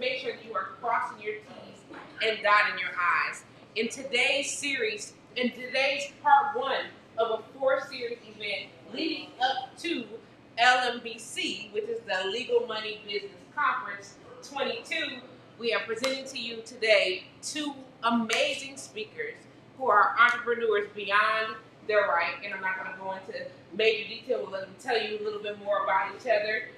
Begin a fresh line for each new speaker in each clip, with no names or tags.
make sure that you are crossing your T's and dotting your I's. In today's series, in today's part one of a 4-series event leading up to LMBC, which is the Legal Money Business Conference 22, we are presenting to you today 2 amazing speakers who are entrepreneurs beyond their right, and I'm not going to go into major detail. We'll let them tell you a little bit more about each other.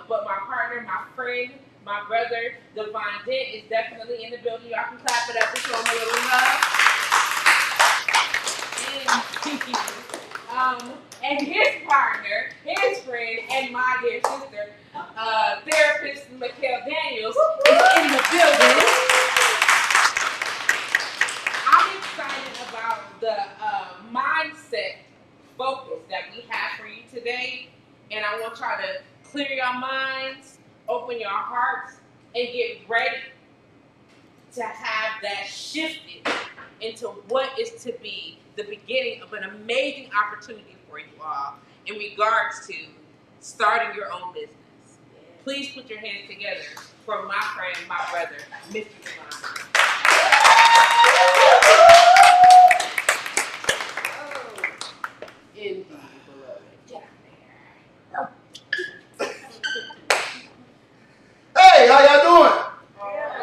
But my partner, my friend, my brother, Divine Dent, is definitely in the building. Y'all can clap it up to show him a little love. And his partner, his friend, and my dear sister, therapist Mikhail Daniels, is in the building. I'm excited about the mindset focus that we have for you today, and I want y'all to clear your minds, open your hearts, and get ready to have that shifted into what is to be the beginning of an amazing opportunity for you all in regards to starting your own business. Please put your hands together for my friend, my brother, Mr. Divine. Indeed, beloved. Get out there.
Hey, how y'all doing?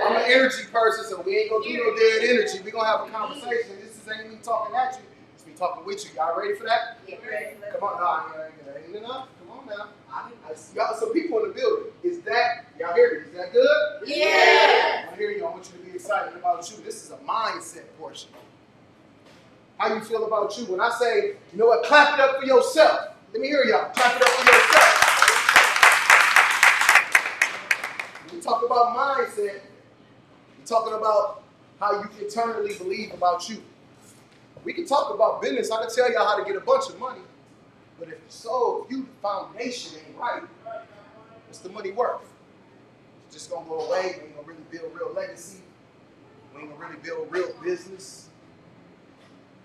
I'm an energy person, so we ain't gonna do no dead energy. We're gonna have a conversation. This ain't me talking at you, it's me talking with you. Y'all ready for that?
Yeah, ready.
Come on, ain't enough. Come on now. I see y'all, some people in the building. Is that, y'all hear me? Is that good?
Yeah.
I hear you. I want you to be excited about you. This is a mindset portion. How you feel about you? When I say, you know what, clap it up for yourself. Let me hear y'all. Clap it up for yourself. When we talk about mindset, we're talking about how you internally believe about you. We can talk about business. I can tell y'all how to get a bunch of money. But if the soul, if you, the foundation ain't right, what's the money worth? It's just going to go away. We ain't going to really build real legacy. We ain't going to really build real business.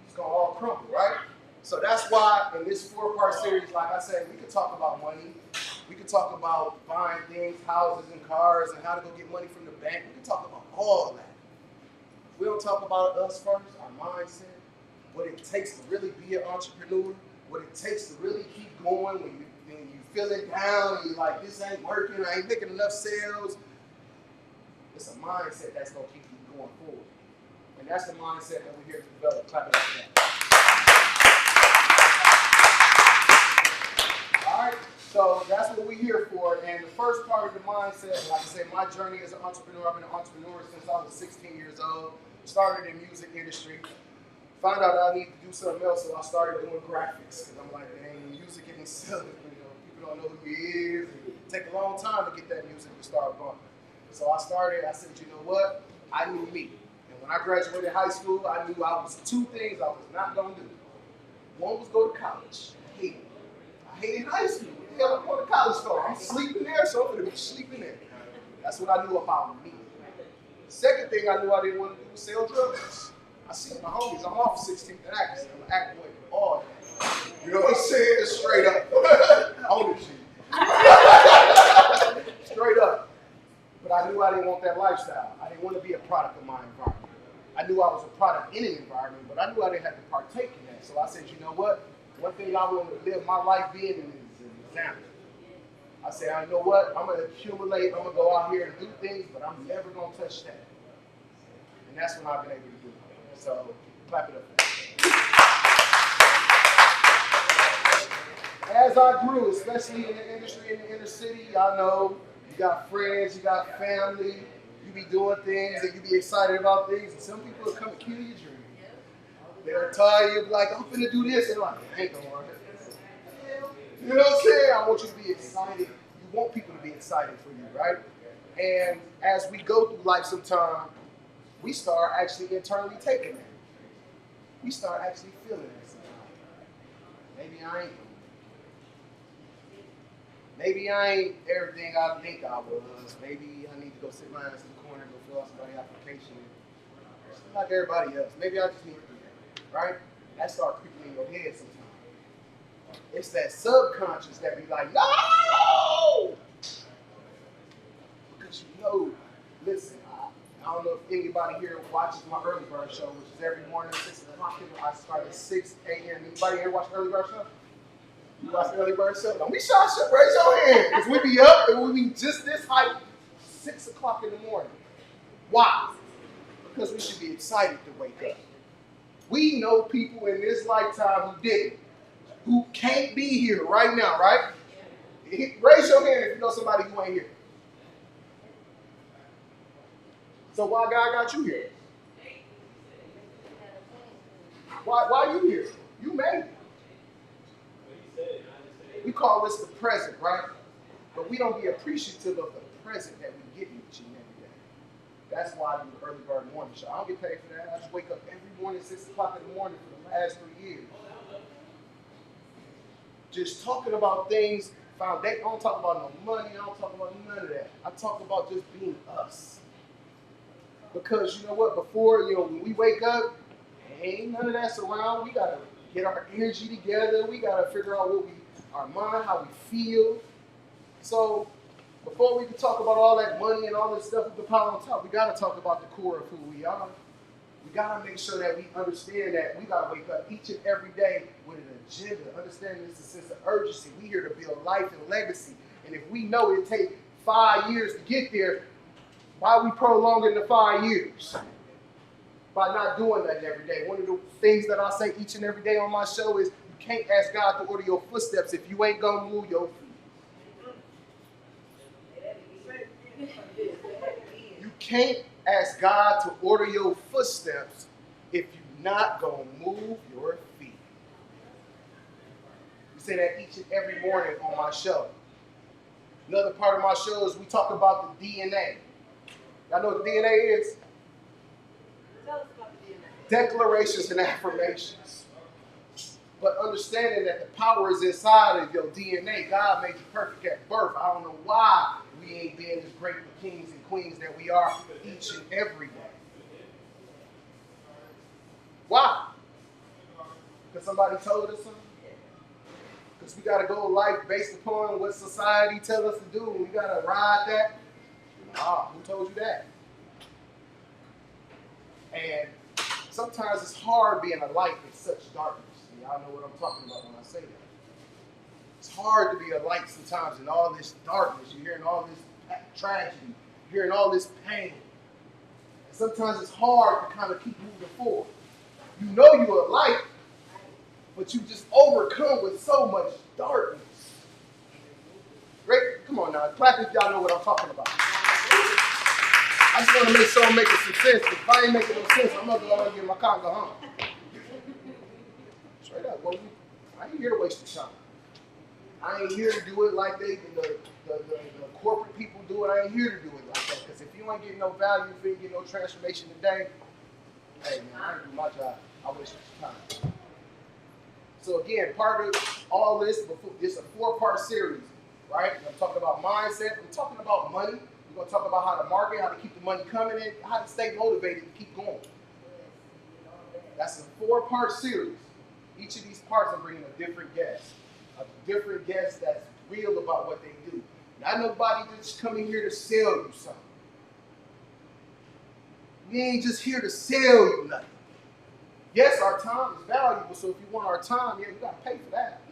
It's going to all crumble, right? So that's why in this 4-part series, like I said, we could talk about money. We could talk about buying things, houses and cars, and how to go get money from the bank. We could talk about all of that. We don't talk about us first, our mindset, what it takes to really be an entrepreneur, what it takes to really keep going when you feeling down and you're like, this ain't working, I ain't making enough sales. It's a mindset that's going to keep you going forward. And that's the mindset that we're here to develop. Clap it up for that. All right, so that's what we're here for. And the first part of the mindset, like I said, my journey as an entrepreneur, I've been an entrepreneur since I was 16 years old. Started in the music industry. Found out I need to do something else, so I started doing graphics. Because I'm like, dang, music isn't selling. People don't know who he is. It take a long time to get that music to start bumping. So I said, you know what? I knew me. And when I graduated high school, I knew I was 2 things I was not going to do. One was go to college. I hated high school. What the hell I'm going to college for? I'm sleeping there, so I'm going to be sleeping there. That's what I knew about me. Second thing I knew I didn't want to do was sell drugs. I see my homies, I'm off 16th and Atkinson. I'm acting like all day. You know what I'm saying? Straight up. On this shit. Straight up. But I knew I didn't want that lifestyle. I didn't want to be a product of my environment. I knew I was a product in an environment, but I knew I didn't have to partake in that. So I said, you know what? One thing I want to live my life being is an example. I said, I know what? I'm going to accumulate. I'm going to go out here and do things, but I'm never going to touch that. And that's what I've been able to do. So, clap it up. As I grew, especially in the industry, in the inner city, y'all know, you got friends, you got family, you be doing things and you be excited about things, and some people will come and kill your dream. They'll tell you, like, I'm finna do this, and like, I ain't gonna work. You know what I'm saying? I want you to be excited. You want people to be excited for you, right? And as we go through life sometime, we start actually internally taking that. We start actually feeling it sometimes. Maybe I ain't everything I think I was. Maybe I need to go sit my ass in the corner and go fill out somebody's application. I'm like everybody else. Maybe I just need to do that, right? That starts creeping in your head sometimes. It's that subconscious that be like, no! Because you know Listen, I don't know if anybody here watches my early bird show, which is every morning at 6 o'clock. I start at 6 a.m. Anybody here watch the early bird show? You watch the early bird show? Don't be shy, raise your hand. Because we be up and we be just this height, 6 o'clock in the morning. Why? Because we should be excited to wake up. We know people in this lifetime who didn't, who can't be here right now, right? Raise your hand if you know somebody who ain't here. So why God got you here? Why you here? You made it. We call this the present, right? But we don't be appreciative of the present that we get each and every day. That's why I do the early bird morning show. I don't get paid for that. I just wake up every morning at 6 o'clock in the morning for the last 3 years. Just talking about things, foundation. I don't talk about no money. I don't talk about none of that. I talk about just being us. Because you know what? Before, when we wake up, ain't none of that's around. We got to get our energy together. We got to figure out our mind, how we feel. So before we can talk about all that money and all this stuff with the power on top, we got to talk about the core of who we are. We got to make sure that we understand that we got to wake up each and every day with an agenda, understanding this is a sense of urgency. We here to build life and legacy. And if we know it takes 5 years to get there, why are we prolonging the 5 years? By not doing that every day. One of the things that I say each and every day on my show is you can't ask God to order your footsteps if you ain't going to move your feet. You can't ask God to order your footsteps if you're not going to move your feet. We say that each and every morning on my show. Another part of my show is we talk about the DNA. Y'all know what the DNA is?
Tell us about the DNA.
Declarations and affirmations. But understanding that the power is inside of your DNA. God made you perfect at birth. I don't know why we ain't being as great the kings and queens that we are each and every day. Why? Because somebody told us something? Because we got to go life based upon what society tells us to do. We got to ride that. Ah, who told you that? And sometimes it's hard being a light in such darkness. And y'all know what I'm talking about when I say that. It's hard to be a light sometimes in all this darkness. You're hearing all this tragedy. You're hearing all this pain. And sometimes it's hard to kind of keep moving forward. You know you're a light, but you just overcome with so much darkness. Great. Come on now. Clap if y'all know what I'm talking about. I just want to make sure I'm making some sense. If I ain't making no sense, I'm not going to get my car and go home. Straight up. Well, I ain't here to waste your time. I ain't here to do it like the corporate people do it. I ain't here to do it like that. Because if you ain't getting no value, if you ain't getting no transformation today, hey man, I ain't do my job. I waste your time. So again, part of all this is a 4-part series, right? I'm talking about mindset. I'm talking about money. We're going to talk about how to market, how to keep the money coming in, how to stay motivated and keep going. That's a 4-part series. Each of these parts I'm bringing a different guest that's real about what they do. Not nobody just coming here to sell you something. We ain't just here to sell you nothing. Yes, our time is valuable, so if you want our time, yeah, you got to pay for that.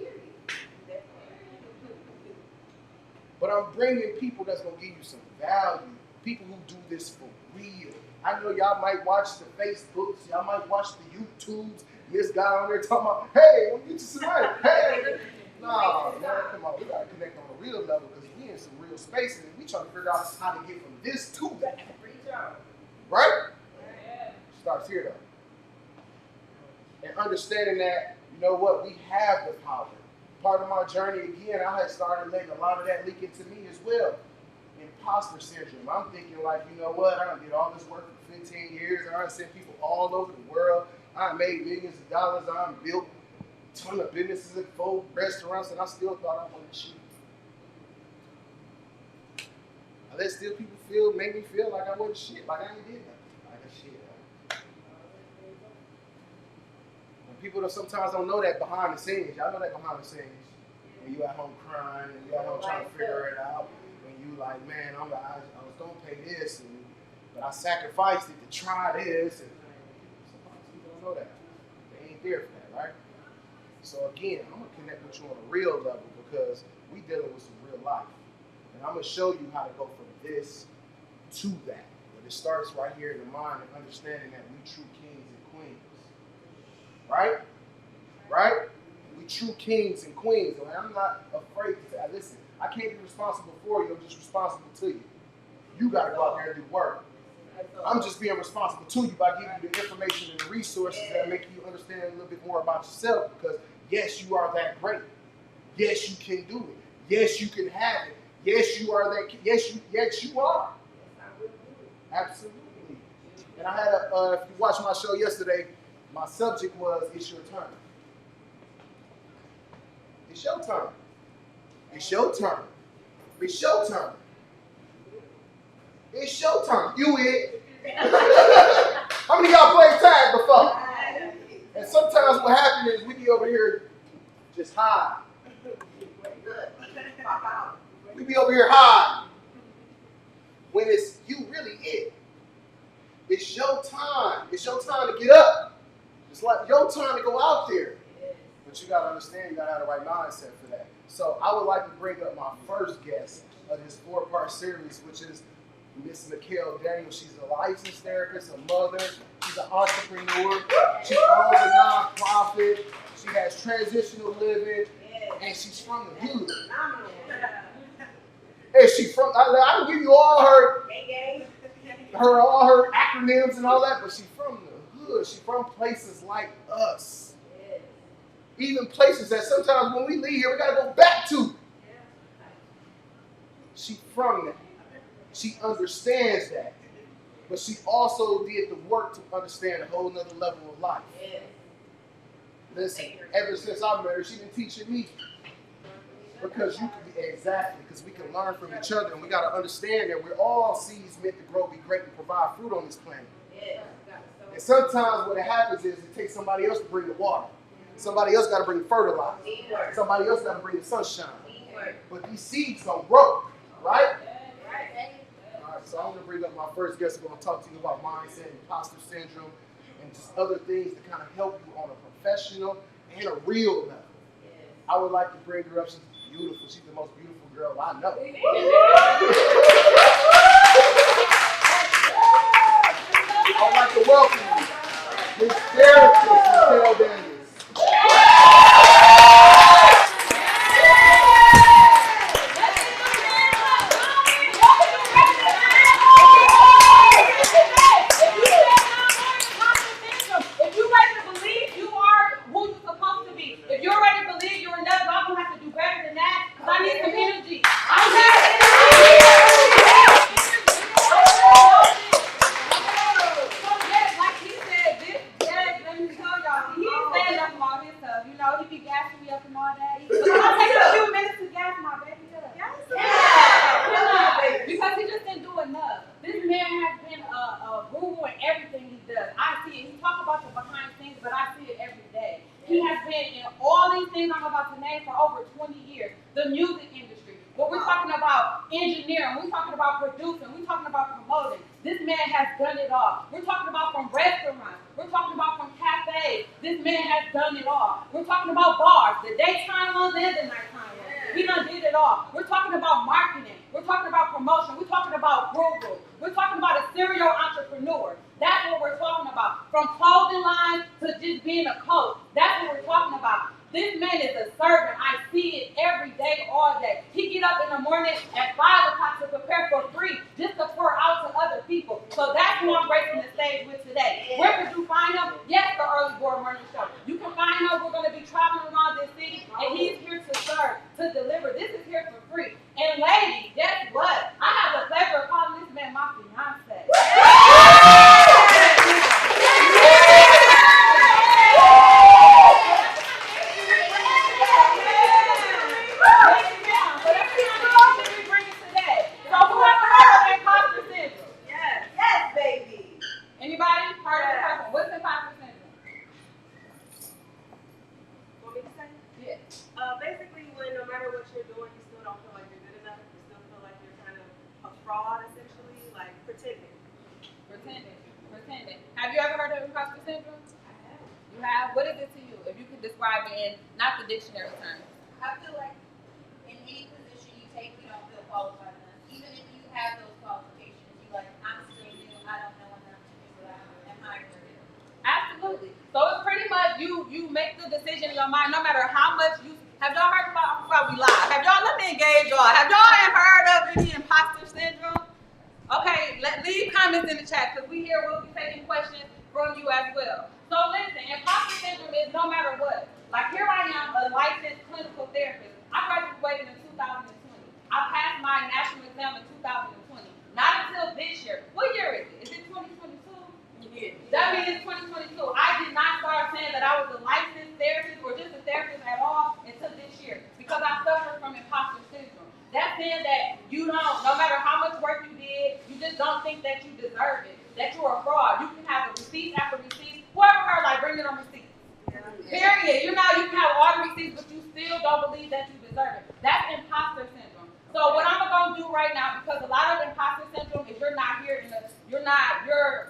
But I'm bringing people that's going to give you some value. People who do this for real. I know y'all might watch the Facebooks. Y'all might watch the YouTubes. This guy on there talking about, hey, we'll get you some money. Hey. Nah, man, come on. We got to connect on a real level because we in some real spaces and we trying to figure out how to get from this to that. Right? Starts here, though. And understanding that, you know what, we have the power. Part of my journey, again, I had started letting a lot of that leak into me as well. Imposter syndrome. I'm thinking like, you know what, I done did all this work for 15 years. I done sent people all over the world. I made millions of dollars. I done built a ton of businesses and 4 restaurants, and I still thought I wanted to shoot. I let still people make me feel like I wasn't shit, like I ain't did nothing. Like a shit. People sometimes don't know that behind the scenes. Y'all know that behind the scenes. When you at home crying and you at home trying to figure it out. When you like, man, I was going to pay this. And But I sacrificed it to try this, and sometimes people don't know that. They ain't there for that, right? So again, I'm gonna connect with you on a real level because we dealing with some real life. And I'm gonna show you how to go from this to that. But it starts right here in the mind and understanding that we true kings and queens. Right? Right? We true kings and queens. And I'm not afraid to say, listen, I can't be responsible for you, I'm just responsible to you. You gotta go out there and do work. I'm just being responsible to you by giving you the information and the resources that make you understand a little bit more about yourself because yes, you are that great. Yes, you can do it. Yes, you can have it. Yes, you are that. Yes, you are. Absolutely. And I had if you watched my show yesterday, my subject was, it's your turn. It's your turn. It's your turn. It's your turn. It's your turn. You it. How many of y'all played tag before? And sometimes what happens is we be over here just high. We be over here high. When it's you really it. It's your time. It's your time to get up. It's like your time to go out there. But you got to understand, you got to have the right mindset for that. So I would like to bring up my first guest of this 4-part series, which is Miss McKell Daniels. She's a licensed therapist, a mother. She's an entrepreneur. She owns a nonprofit. She has transitional living. And she's from the hood. And she's from, I can give you all her acronyms and all that, but she's from the hood. She's from places like us. Even places that sometimes when we leave here, we got to go back to. She's from that. She understands that. But she also did the work to understand a whole nother level of life. Listen, ever since I met her, she's been teaching me. Because you can be, exactly, because we can learn from each other, and we got to understand that we're all seeds meant to grow, be great, and provide fruit on this planet. And sometimes what happens is it takes somebody else to bring the water. Somebody else got to bring the fertilizer. Somebody else got to bring the sunshine. But these seeds don't grow, right? All right, so I'm going to bring up my first guest. I'm going to talk to you about mindset, imposter syndrome, and just other things to kind of help you on a professional and a real level. I would like to bring her up. She's beautiful. She's the most beautiful girl I know. I would like to welcome you, Miss Therapist McKell Daniels.
Basically, when no matter what you're doing, you still don't feel like you're good enough, you're
syndrome? You have? What is it to you? If you could describe it in not the dictionary terms.
I feel like in any position you take, you don't feel qualified enough. Even if you have those qualifications, you like, I'm still new, I don't know enough to do what I am hired to do.
Absolutely. So it's pretty much you make the decision in your mind, no matter how much you have y'all heard about we live. Have y'all, let me engage y'all. Have y'all heard of any imposter syndrome? Okay, leave comments in the chat because we here will be taking questions from you as well. So listen, imposter syndrome is no matter what. Like here I am, a licensed clinical therapist. I graduated in 2020. I passed my national exam in 2020. Not until this year. What year is it? Is it 2022? Yeah. That means it's 2022. I did not start saying that I was a licensed therapist or just a therapist at all until this year because I suffer from imposter syndrome. That's saying that you don't, no matter how much work you did, you just don't think that you deserve it, that you're a fraud. You can have a receipt after receipt. Whoever heard like bring it on receipts? Period. You know, you can have all the receipts, but you still don't believe that you deserve it. That's imposter syndrome. So what I'm gonna do right now, because a lot of imposter syndrome is you're not here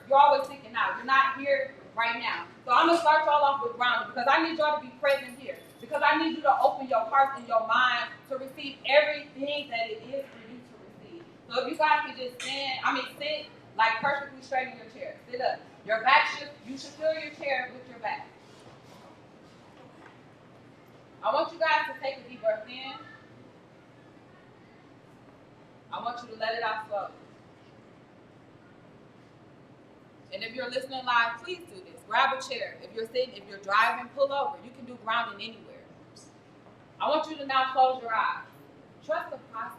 you're always seeking out. You're not here right now. So I'm gonna start y'all off with grounding because I need y'all to be present here. Because I need you to open your heart and your mind to receive everything that it is for you to receive. So if you guys can just sit like perfectly straight in your chair. Sit up. Your back you should fill your chair with your back. I want you guys to take a deep breath in. I want you to let it out slowly. And if you're listening live, please do this. Grab a chair. If you're sitting, if you're driving, pull over. You can do grounding anywhere. I want you to now close your eyes. Trust the process.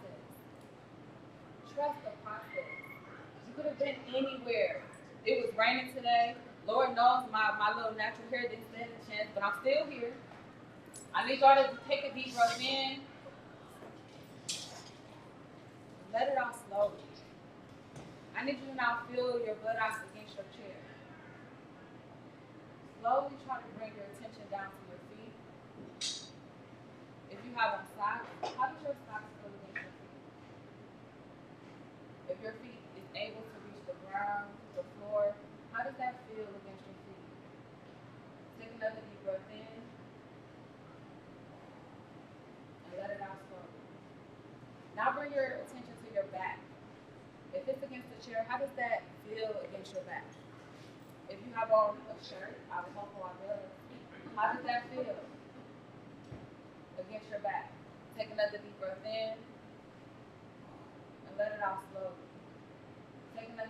Trust the process. You could have been anywhere. It was raining today. Lord knows my little natural hair didn't stand a chance, but I'm still here. I need y'all to take a deep breath in. Let it out slowly. I need you to now feel your butt out against your chair. Slowly try to bring your attention down to your feet. If you have on socks, how does your socks feel against your feet? If your feet is able to reach the ground, the floor, how does that feel against your feet? Take another deep breath in. And let it out slowly. Now bring your attention to your back. If it's against the chair, how does that feel against your back? If you have on a shirt, I would hope I will. How does that feel against your back? Take another deep breath in and let it out slowly. Take another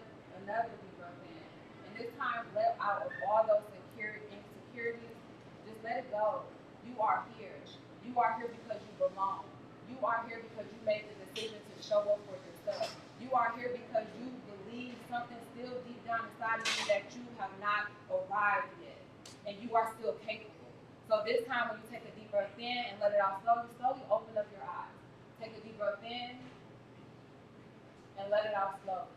deep breath in. And this time, let out of all those insecurities, just let it go. You are here. You are here because you belong. You are here because you made the decision to show up for yourself. You are here because you believe something still deep down inside of you that you have not arrived yet. And you are still capable. So this time when you take a deep breath in and let it out slowly, slowly open up your eyes. Take a deep breath in and let it out slowly.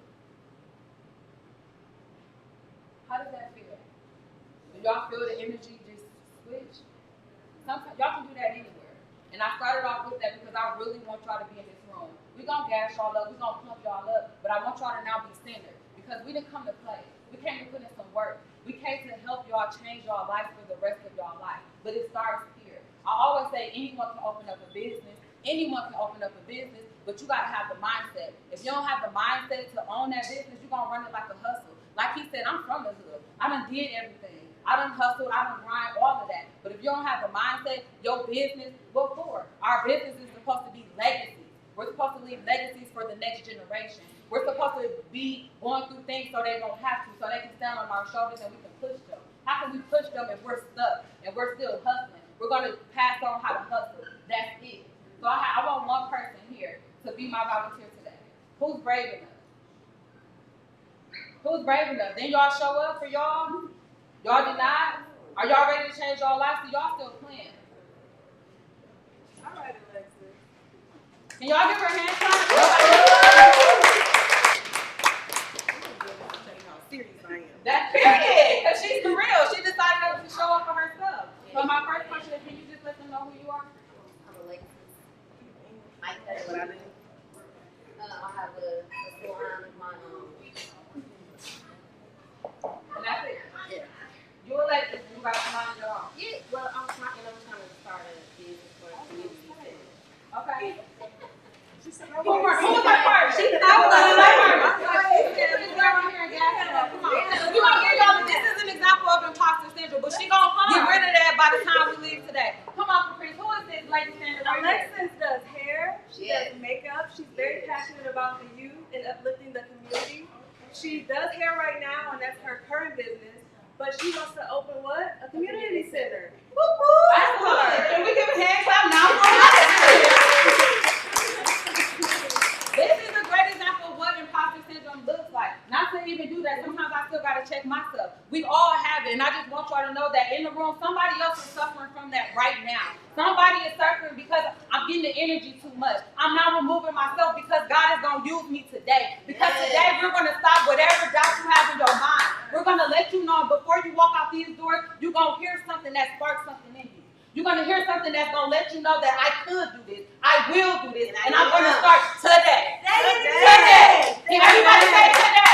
How does that feel? Do y'all feel the energy just switch? Sometimes y'all can do that anywhere. And I started off with that because I really want y'all to be in this room. We're going to gas y'all up. We're going to pump y'all up. But I want y'all to now be centered because we didn't come to play. We came to put in some work. We came to help y'all change y'all life for the rest of y'all life. But it starts here. I always say anyone can open up a business. Anyone can open up a business, but you got to have the mindset. If you don't have the mindset to own that business, you're going to run it like a hustle. Like he said, I'm from the hood. I done did everything. I done hustled, I done grind, all of that. But if you don't have the mindset, your business, what for? Our business is supposed to be legacies. We're supposed to leave legacies for the next generation. We're supposed to be going through things so they don't have to, so they can stand on our shoulders and we can push them. How can we push them if we're stuck and we're still hustling? We're going to pass on how to hustle. That's it. So I want one person here to be my volunteer today. Who's brave enough? Who's brave enough? Then y'all show up for y'all? Y'all did not? Are y'all ready to change y'all life? So y'all still playing?
All right, Alexis.
Can y'all give her a hand clap? That's period. Because she's for real. She decided to show up for herself. So my first question is, can you just let them know who you are?
I'm Alexis. I tell you what I do. I have a salon of my own.
And that's it.
Yeah.
community. She does hair right now, and that's her current business. But she wants to open what? A community center.
Absolutely. Can we give a hand clap now for her? This is a great example of what imposter syndrome looks like. Not to even do that, sometimes I still got to check myself. We all have it, and I just want y'all to know that in the room, somebody else is suffering from that right now. Somebody is suffering because I'm getting the energy too much. I'm not removing myself because God is going to use me today. Because today we're going to stop whatever doubt you have in your mind. We're going to let you know before you walk out these doors, you're going to hear something that sparks something in you. You're going to hear something that's going to let you know that I could do this, I will do this, and I'm going to start today. Today. Everybody say today.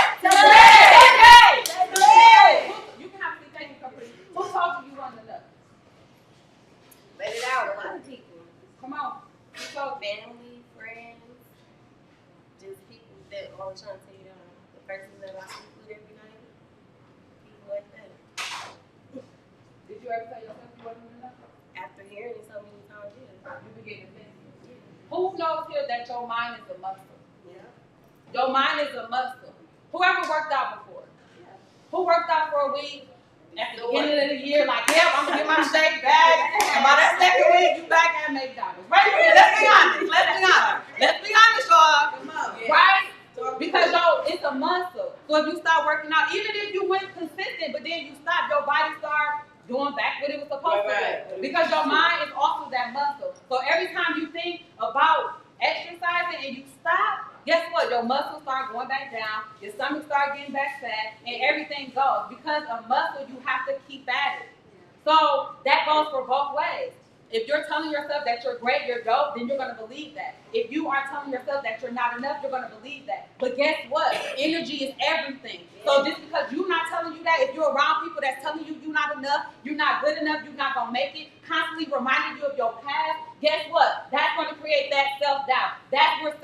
Today. You can have to say thank you, Capri. Who told you wasn't enough?
Let it out. A lot of people.
Come on. Who told you?
Family, friends, just people that always trying to tell you down. The person that I sleep with every night. People like that.
Did you ever tell yourself you wasn't enough?
After hearing it so many times, yeah.
You begin to think. Who knows here that your mind is a muscle?
Yeah.
Your mind is a muscle. Whoever worked out before?
Yeah.
Who worked out for a week? At the beginning of the year, like, yep, I'm gonna get my shake back. And by that second week, you back at McDonald's. Right? Let's be honest. Let's be honest, y'all.
Come on. Yeah.
Right? Because it's a muscle. So if you start working out, even if you went consistent, but then you stop, your body start doing back what it was supposed to do. Because your mind is also that muscle. So every time you think about exercising and you stop, guess what? Your muscles start going back down, your stomach start getting back fat, and everything goes. Because a muscle, you have to keep at it. So that goes for both ways. If you're telling yourself that you're great, you're dope, then you're going to believe that. If you are telling yourself that you're not enough, you're going to believe that. But guess what? Energy is everything. So just because you're not telling you that, if you're around people that's telling you you're not enough, you're not good enough, you're not going to make it, constantly reminding you of your past, guess what? That's going to create that self-doubt. That's where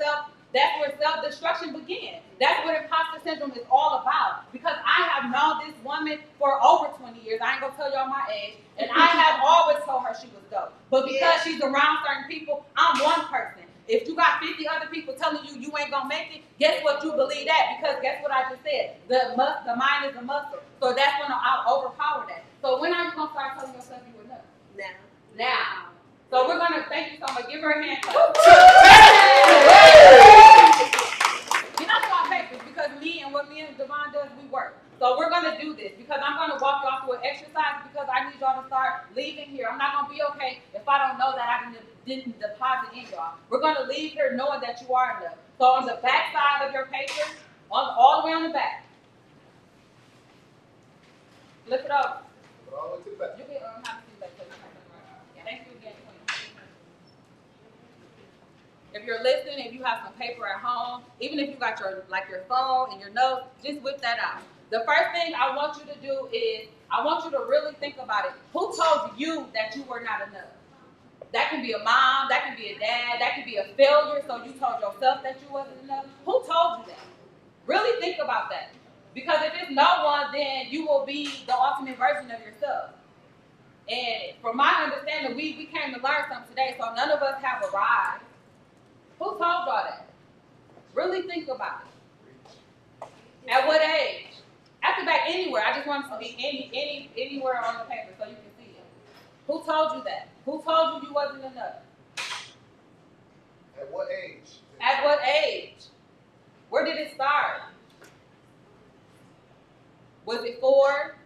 self-destruction begins. That's what imposter syndrome is all about. Because I have known this woman for over 20 years. I ain't going to tell y'all my age. And I have always told her she was dope. But because she's around certain people, I'm one person. If you got 50 other people telling you you ain't going to make it, guess what? You believe that. Because guess what I just said? The mind is a muscle. So that's going to overpower that. So when are you going to start telling yourself you enough? Now. So we're going to thank you so much. Give her a hand clap. Get off our papers because what me and Devon does, we work. So we're going to do this because I'm going to walk y'all through an exercise because I need y'all to start leaving here. I'm not going to be okay if I don't know that I didn't deposit in y'all. We're going to leave here knowing that you are enough. So on the back side of your paper, all the way on the back, flip it over.
All the way to the back.
You can have a seat back. Thank you again, Queen. If you're listening, if you have some paper at home, even if you got your phone and your notes, just whip that out. The first thing I want you to do is, I want you to really think about it. Who told you that you were not enough? That can be a mom, that can be a dad, that can be a failure, so you told yourself that you wasn't enough. Who told you that? Really think about that. Because if it's no one, then you will be the ultimate version of yourself. And from my understanding, we came to learn something today, so none of us have arrived. Who told y'all that? Really think about it. At what age? I could back anywhere. I just want it to be anywhere on the paper so you can see it. Who told you that? Who told you wasn't enough?
At what age?
At what age? Where did it start? Was it 4?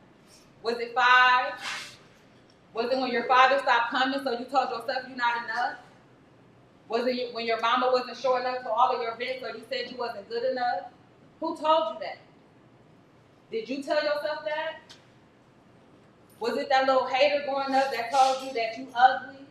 Was it 5? Was it when your father stopped coming so you told yourself you're not enough? Was it when your mama wasn't showing up to all of your events so you said you wasn't good enough? Who told you that? Did you tell yourself that? Was it that little hater growing up that told you that you ugly?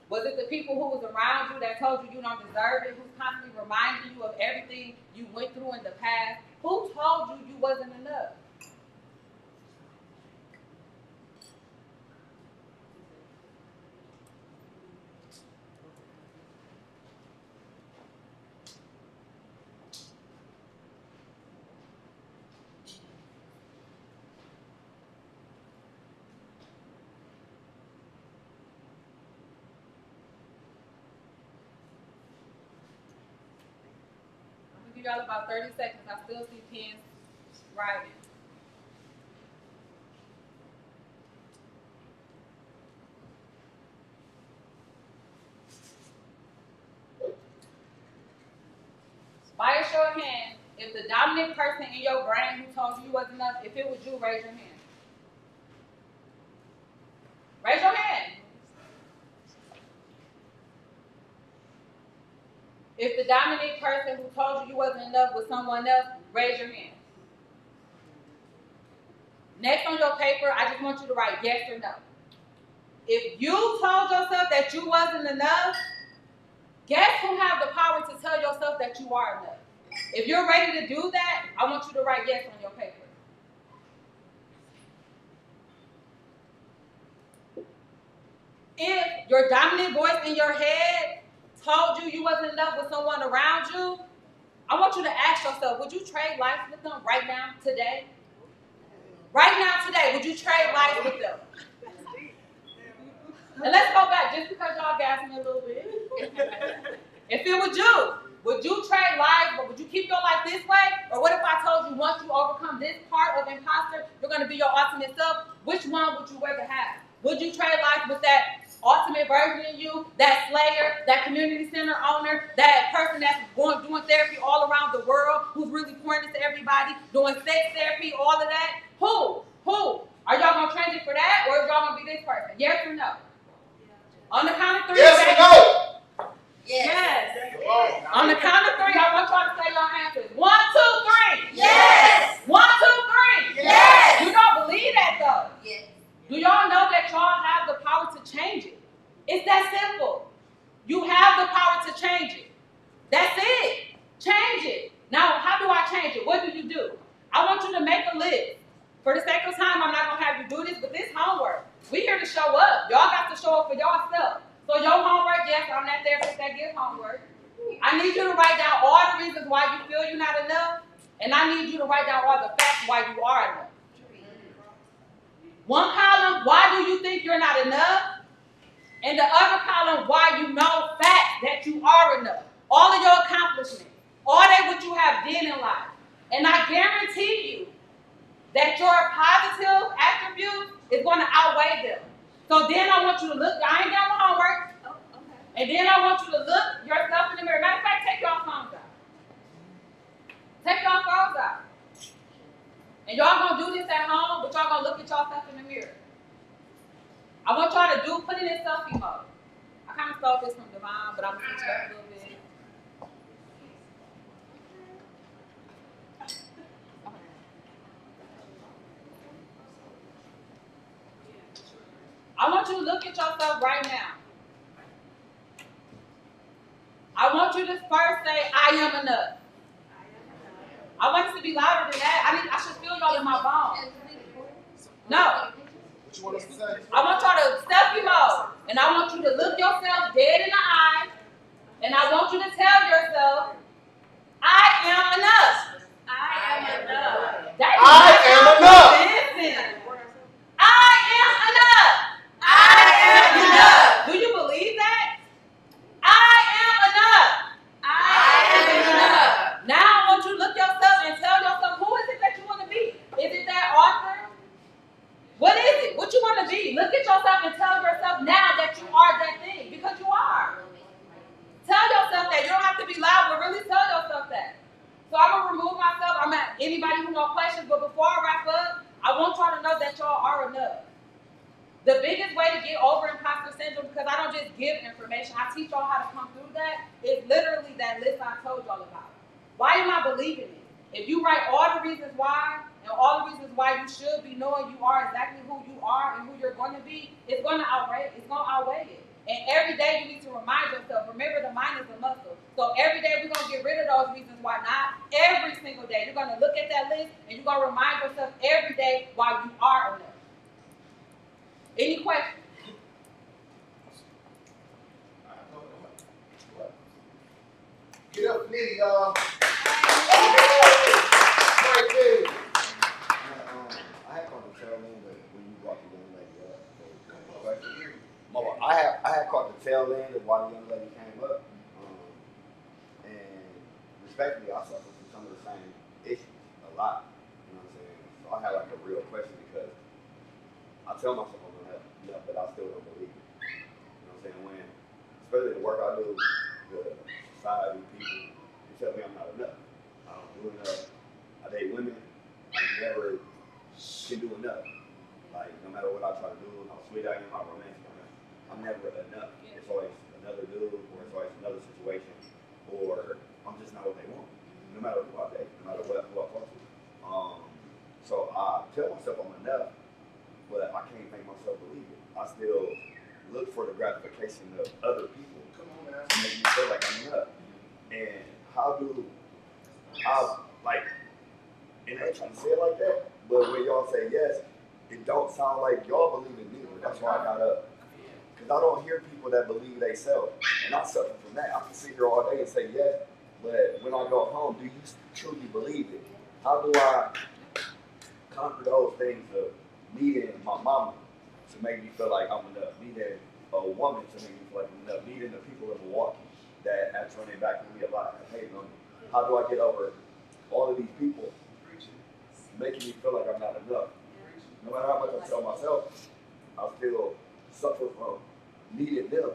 Was it the people who was around you that told you you don't deserve it, who's constantly reminding you of everything you went through in the past? Who told you you wasn't enough? y'all about 30 seconds. I still see pens writing. By a show of hands, if the dominant person in your brain who told you wasn't enough, if it was you, raise your hand. Raise your hand. If the dominant person who told you wasn't enough was someone else, raise your hand. Next on your paper, I just want you to write yes or no. If you told yourself that you wasn't enough, guess who have the power to tell yourself that you are enough? If you're ready to do that, I want you to write yes on your paper. If your dominant voice in your head told you wasn't enough with someone around you, I want you to ask yourself, would you trade life with them right now, today? Right now, today, would you trade life with them? And let's go back, just because y'all gassed me a little bit. If it was you, would you trade life, but would you keep your life this way? Or what if I told you once you overcome this part of imposter, you're going to be your ultimate self? Which one would you rather have? Would you trade life with that ultimate version of you, that slayer, that community center owner, that person that's doing therapy all around the world, who's really pouring into everybody, doing sex therapy, all of that? Who? Are y'all going to change it for that, or is y'all going to be this person? Yes or no? On the count of three.
Yes or no?
Yes. On the count of three, I want y'all to say your answers. 1, 2, 3.
Yes.
1, 2, 3.
Yes.
You don't believe that though.
Yes.
Do y'all know that y'all have the power to change it? It's that simple. You have the power to change it. That's it. Change it. Now, how do I change it? What do? I want you to make a list. For the sake of time, I'm not going to have you do this, but this homework. We here to show up. Y'all got to show up for yourself. So your homework, yes, I'm that therapist that gives homework. I need you to write down all the reasons why you feel you're not enough, and I need you to write down all the facts why you are enough. One column, why do you think you're not enough? And the other column, why you know facts that you are enough. All of your accomplishments, all that what you have did in life. And I guarantee you that your positive attributes is going to outweigh them. So then I want you to look, I ain't done my homework.
Oh, okay.
And then I want you to look yourself in the mirror. Matter of fact, take your phones out. Take your phones out. And y'all gonna do this at home, but y'all gonna look at yourself in the mirror. I want y'all to put it in selfie mode. I kind of stole this from Devon, but I'm gonna switch it up a little bit. I want you to look at yourself right now. I want you to first say, I am enough. I want it to be louder than that. I should feel y'all in my bones. No.
What you want us to say?
I want y'all to selfie mode. And I want you to look yourself dead in the eye. And I want you to tell yourself, I am enough.
I am enough.
I am enough.
Listen. I am enough.
I am enough.
Do you believe that? I am enough.
I am enough.
Now I want you to look yourself and tell yourself, who is it that you want to be? Is it that author? What is it? What you want to be? Look at yourself and tell yourself now that you are that thing, because you are. Tell yourself that. You don't have to be loud, but really tell yourself that. So I'm going to remove myself. I'm at anybody who knows questions, but before I wrap up, I want y'all to know that y'all are enough. The biggest way to get over imposter syndrome, because I don't just give information, I teach y'all how to come through that, is literally that list I told y'all about. Why am I believing it? If you write all the reasons why, and all the reasons why you should be knowing you are exactly who you are and who you're going to be, it's going to outweigh it. And every day you need to remind yourself, remember the mind is a muscle. So every day we're going to get rid of those reasons why not. Every single day you're going to look at that list and you're going to remind yourself every day why you are enough. Any questions?
Get up, Nitty, y'all. Right there.
I had caught the tail end, but when you brought the young lady up, I had caught the tail end of why the young lady came up, and respectfully, I suffered from some of the same issues a lot. You know what I'm saying? So I had like a real question because I tell myself I'm enough, but I still don't believe it. You know what I'm saying? When, especially the work I do, the society, people, they tell me I'm not enough. I don't do enough. I date women. I never can do enough. Like, no matter what I try to do, how sweet I am, how romantic I am, I'm never enough. It's always another dude, or it's always another situation, or I'm just not what they want. No matter who I date, no matter who I talk to. So I tell myself I'm enough, but I can't make myself believe it. I still look for the gratification of other people to make me feel like I'm enough. And how do I, like, and I ain't trying to say it like that, but when y'all say yes, it don't sound like y'all believe in me. That's why I got up. Because I don't hear people that believe they self. And I suffer from that. I can sit here all day and say yes, but when I go home, do you truly believe it? How do I conquer those things of needing my mama to make me feel like I'm enough, needing a woman to make me feel like I'm enough, needing the people in Milwaukee that have turned their back on me a lot and hating on me? How do I get over all of these people making me feel like I'm not enough? No matter how much I tell myself, I still suffer from needing them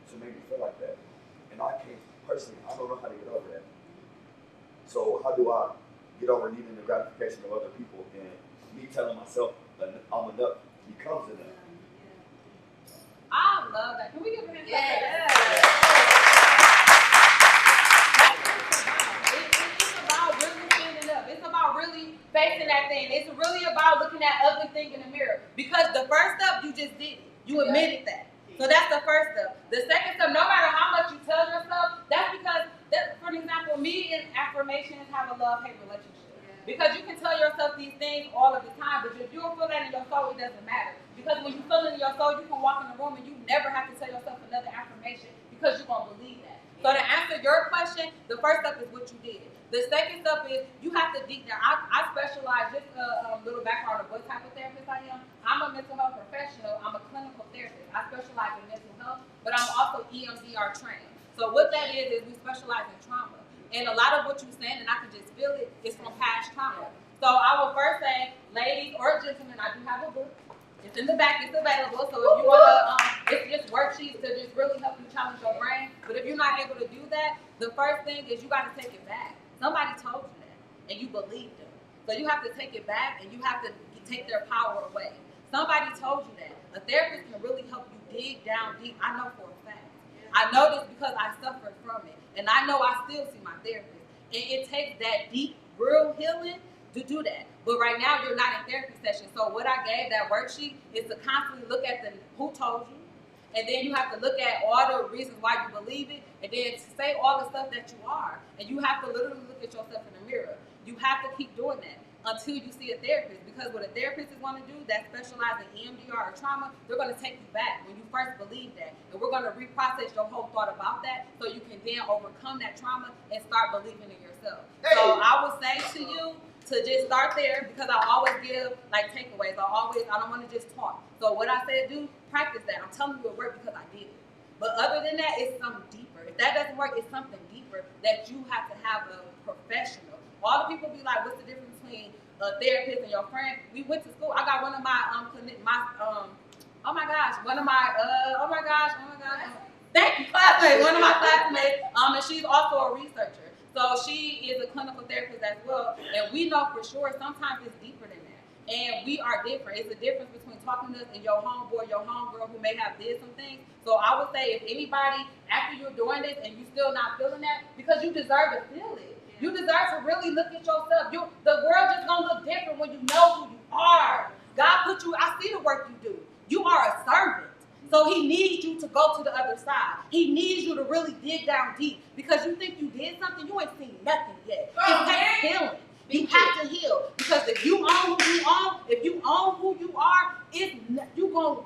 to make me feel like that. And I can't, personally, I don't know how to get over that. So how do I get over needing the gratification of other people and me telling myself that I'm enough becomes enough?
I love that. Can we give him a hand?
Yes.
It's about really standing up. It's about really facing that thing. It's really about looking at ugly thing in the mirror. Because the first step, you just did it. You admitted that. So that's the first step. The second step, no matter how much you tell yourself, that's because, for example, me and affirmations have a love-hate relationship. Because you can tell yourself these things all of the time, but if you don't feel that in your soul, it doesn't matter. Because when you feel it in your soul, you can walk in the room and you never have to tell yourself another affirmation because you're going to believe that. So to answer your question, the first step is what you did. The second step is you have to deep down. I specialize, just a little background of what type of therapist I am. I'm a mental health professional. I'm a clinical therapist. I specialize in mental health, but I'm also EMDR trained. So what that is we specialize in trauma. And a lot of what you're saying, and I can just feel it, is from past trauma. So I will first say, ladies or gentlemen, I do have a book. It's in the back, it's available. So if you want to, it's just worksheets to just really help you challenge your brain. But if you're not able to do that, the first thing is you got to take it back. Somebody told you that, and you believed them. So you have to take it back, and you have to take their power away. Somebody told you that. A therapist can really help you dig down deep. I know for a fact. I know this because I suffered from it. And I know I still see my therapist. And it takes that deep, real healing to do that. But right now, you're not in therapy session. So what I gave, that worksheet, is to constantly look at the who told you. And then you have to look at all the reasons why you believe it. And then to say all the stuff that you are. And you have to literally look at yourself in the mirror. You have to keep doing that until you see a therapist. Because what a therapist is going to do that specializes in EMDR or trauma, they're going to take you back when you first believe that. And we're going to reprocess your whole thought about that so you can then overcome that trauma and start believing in yourself. Hey. So I would say to you to just start there, because I always give like takeaways. I don't want to just talk. So what I said, do practice that. I'm telling you it worked because I did it. But other than that, it's something deeper. If that doesn't work, it's something deeper that you have to have a professional. All the people be like, what's the difference between a therapist and your friend? We went to school. I got one of my thank you, classmate. One of my classmates, and she's also a researcher. So she is a clinical therapist as well. And we know for sure sometimes it's deeper than that. And we are different. It's a difference between talking to us and your homeboy, your homegirl who may have did some things. So I would say if anybody, after you're doing this and you still not feeling that, because you deserve to feel it. You deserve to really look at yourself. The world just gonna look different when you know who you are. God put you, I see the work you do. You are a servant. So he needs you to go to the other side. He needs you to really dig down deep. Because you think you did something, you ain't seen nothing yet. It takes healing. You have to heal. Because if you own who you own, if you own who you are, you're gonna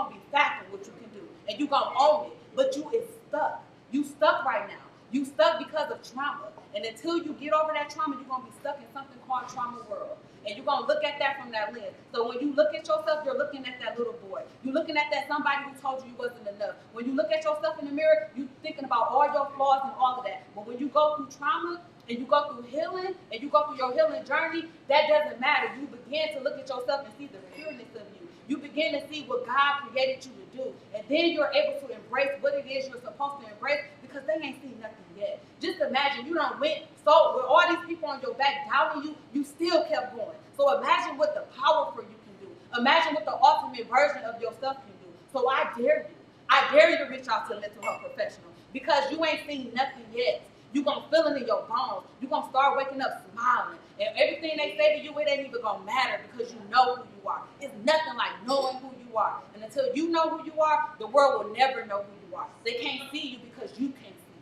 be fat in what you can do. And you're gonna own it. But you is stuck. You stuck right now. You stuck because of trauma. And until you get over that trauma, you're going to be stuck in something called trauma world. And you're going to look at that from that lens. So when you look at yourself, you're looking at that little boy. You're looking at that somebody who told you wasn't enough. When you look at yourself in the mirror, you're thinking about all your flaws and all of that. But when you go through trauma, and you go through healing, and you go through your healing journey, that doesn't matter. You begin to look at yourself and see the pureness of you. You begin to see what God created you to do. And then you're able to embrace what it is you're supposed to embrace because they ain't seen nothing yet. Just imagine you done went, so with all these people on your back doubting you, you still kept going. So imagine what the powerful you can do. Imagine what the ultimate version of yourself can do. So I dare you. I dare you to reach out to a mental health professional because you ain't seen nothing yet. You're going to feel it in your bones. You're going to start waking up smiling. And everything they say to you, it ain't even going to matter because you know who you are. It's nothing like knowing who you are. And until you know who you are, the world will never know who you are. They can't see you because you can't see